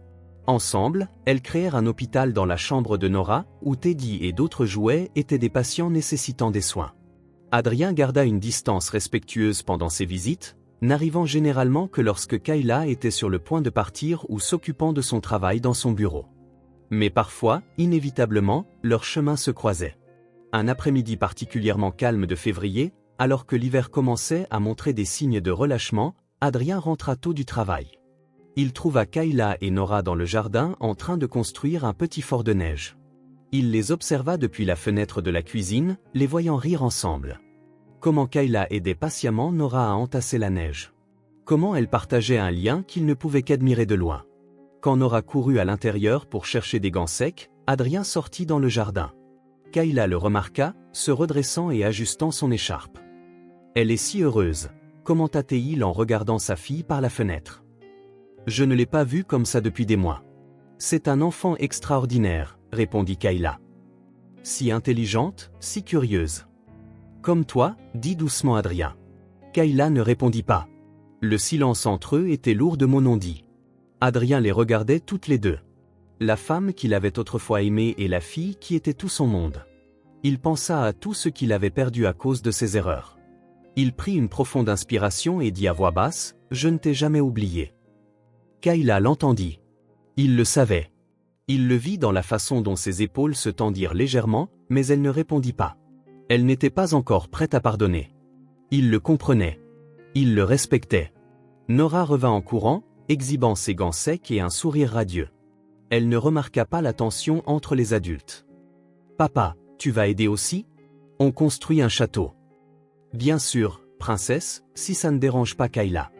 Ensemble, elles créèrent un hôpital dans la chambre de Nora, où Teddy et d'autres jouets étaient des patients nécessitant des soins. Adrien garda une distance respectueuse pendant ses visites, n'arrivant généralement que lorsque Kayla était sur le point de partir ou s'occupant de son travail dans son bureau. Mais parfois, inévitablement, leurs chemins se croisaient. Un après-midi particulièrement calme de février, alors que l'hiver commençait à montrer des signes de relâchement, Adrien rentra tôt du travail. Il trouva Kayla et Nora dans le jardin en train de construire un petit fort de neige. Il les observa depuis la fenêtre de la cuisine, les voyant rire ensemble. Comment Kayla aidait patiemment Nora à entasser la neige. Comment elle partageait un lien qu'il ne pouvait qu'admirer de loin. Quand Nora courut à l'intérieur pour chercher des gants secs, Adrien sortit dans le jardin. Kayla le remarqua, se redressant et ajustant son écharpe. « Elle est si heureuse », commenta-t-il en regardant sa fille par la fenêtre. « Je ne l'ai pas vue comme ça depuis des mois. »« C'est un enfant extraordinaire », répondit Kayla. « Si intelligente, si curieuse. »« Comme toi », dit doucement Adrien. Kayla ne répondit pas. Le silence entre eux était lourd de mots non dits. Adrien les regardait toutes les deux. La femme qu'il avait autrefois aimée et la fille qui était tout son monde. Il pensa à tout ce qu'il avait perdu à cause de ses erreurs. Il prit une profonde inspiration et dit à voix basse, « Je ne t'ai jamais oublié. » Kayla l'entendit. Il le savait. Il le vit dans la façon dont ses épaules se tendirent légèrement, mais elle ne répondit pas. Elle n'était pas encore prête à pardonner. Il le comprenait. Il le respectait. Nora revint en courant, exhibant ses gants secs et un sourire radieux. Elle ne remarqua pas la tension entre les adultes. « Papa, tu vas aider aussi ? On construit un château. » « Bien sûr, princesse, si ça ne dérange pas Kayla. »«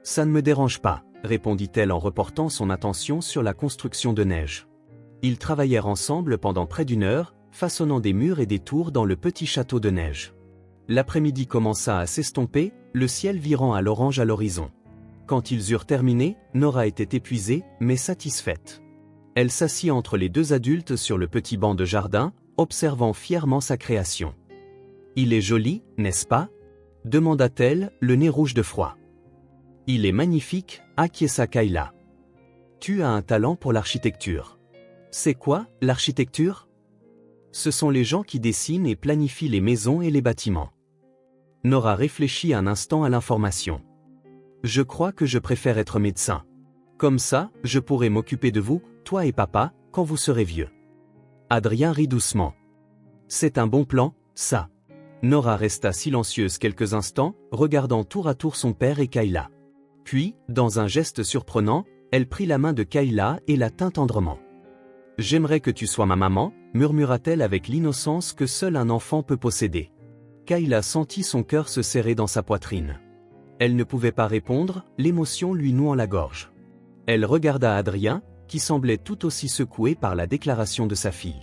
Ça ne me dérange pas, » répondit-elle en reportant son attention sur la construction de neige. Ils travaillèrent ensemble pendant près d'une heure, façonnant des murs et des tours dans le petit château de neige. L'après-midi commença à s'estomper, le ciel virant à l'orange à l'horizon. Quand ils eurent terminé, Nora était épuisée, mais satisfaite. Elle s'assit entre les deux adultes sur le petit banc de jardin, observant fièrement sa création. « Il est joli, n'est-ce pas ?» demanda-t-elle, le nez rouge de froid. « Il est magnifique », acquiesça Kayla. « Tu as un talent pour l'architecture. »« C'est quoi, l'architecture ?» Ce sont les gens qui dessinent et planifient les maisons et les bâtiments. Nora réfléchit un instant à l'information. « Je crois que je préfère être médecin. Comme ça, je pourrai m'occuper de vous, toi et papa, quand vous serez vieux. » Adrien rit doucement. « C'est un bon plan, ça. » Nora resta silencieuse quelques instants, regardant tour à tour son père et Kayla. Puis, dans un geste surprenant, elle prit la main de Kayla et la tint tendrement. « J'aimerais que tu sois ma maman », murmura-t-elle avec l'innocence que seul un enfant peut posséder. Kayla sentit son cœur se serrer dans sa poitrine. Elle ne pouvait pas répondre, l'émotion lui nouant la gorge. Elle regarda Adrien, qui semblait tout aussi secoué par la déclaration de sa fille.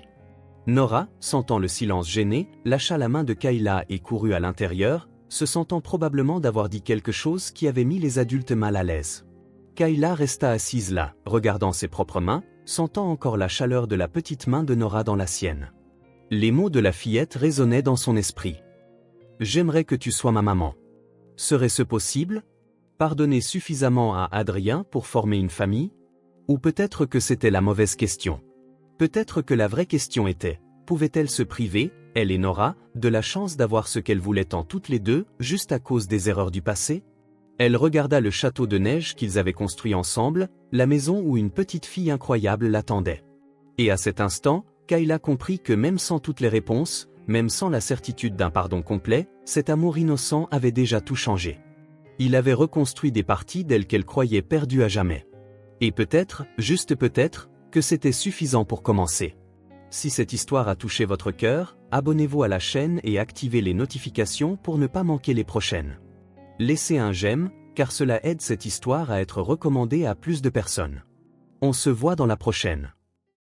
Nora, sentant le silence gêné, lâcha la main de Kayla et courut à l'intérieur, se sentant probablement d'avoir dit quelque chose qui avait mis les adultes mal à l'aise. Kayla resta assise là, regardant ses propres mains, sentant encore la chaleur de la petite main de Nora dans la sienne. Les mots de la fillette résonnaient dans son esprit. « J'aimerais que tu sois ma maman. » Serait-ce possible? Pardonner suffisamment à Adrien pour former une famille? Ou peut-être que c'était la mauvaise question. Peut-être que la vraie question était, pouvait-elle se priver, elle et Nora, de la chance d'avoir ce qu'elles voulaient tant toutes les deux, juste à cause des erreurs du passé? Elle regarda le château de neige qu'ils avaient construit ensemble, la maison où une petite fille incroyable l'attendait. Et à cet instant, Kayla comprit que même sans toutes les réponses, même sans la certitude d'un pardon complet, cet amour innocent avait déjà tout changé. Il avait reconstruit des parties d'elle qu'elle croyait perdues à jamais. Et peut-être, juste peut-être, que c'était suffisant pour commencer. Si cette histoire a touché votre cœur, abonnez-vous à la chaîne et activez les notifications pour ne pas manquer les prochaines. Laissez un j'aime, car cela aide cette histoire à être recommandée à plus de personnes. On se voit dans la prochaine.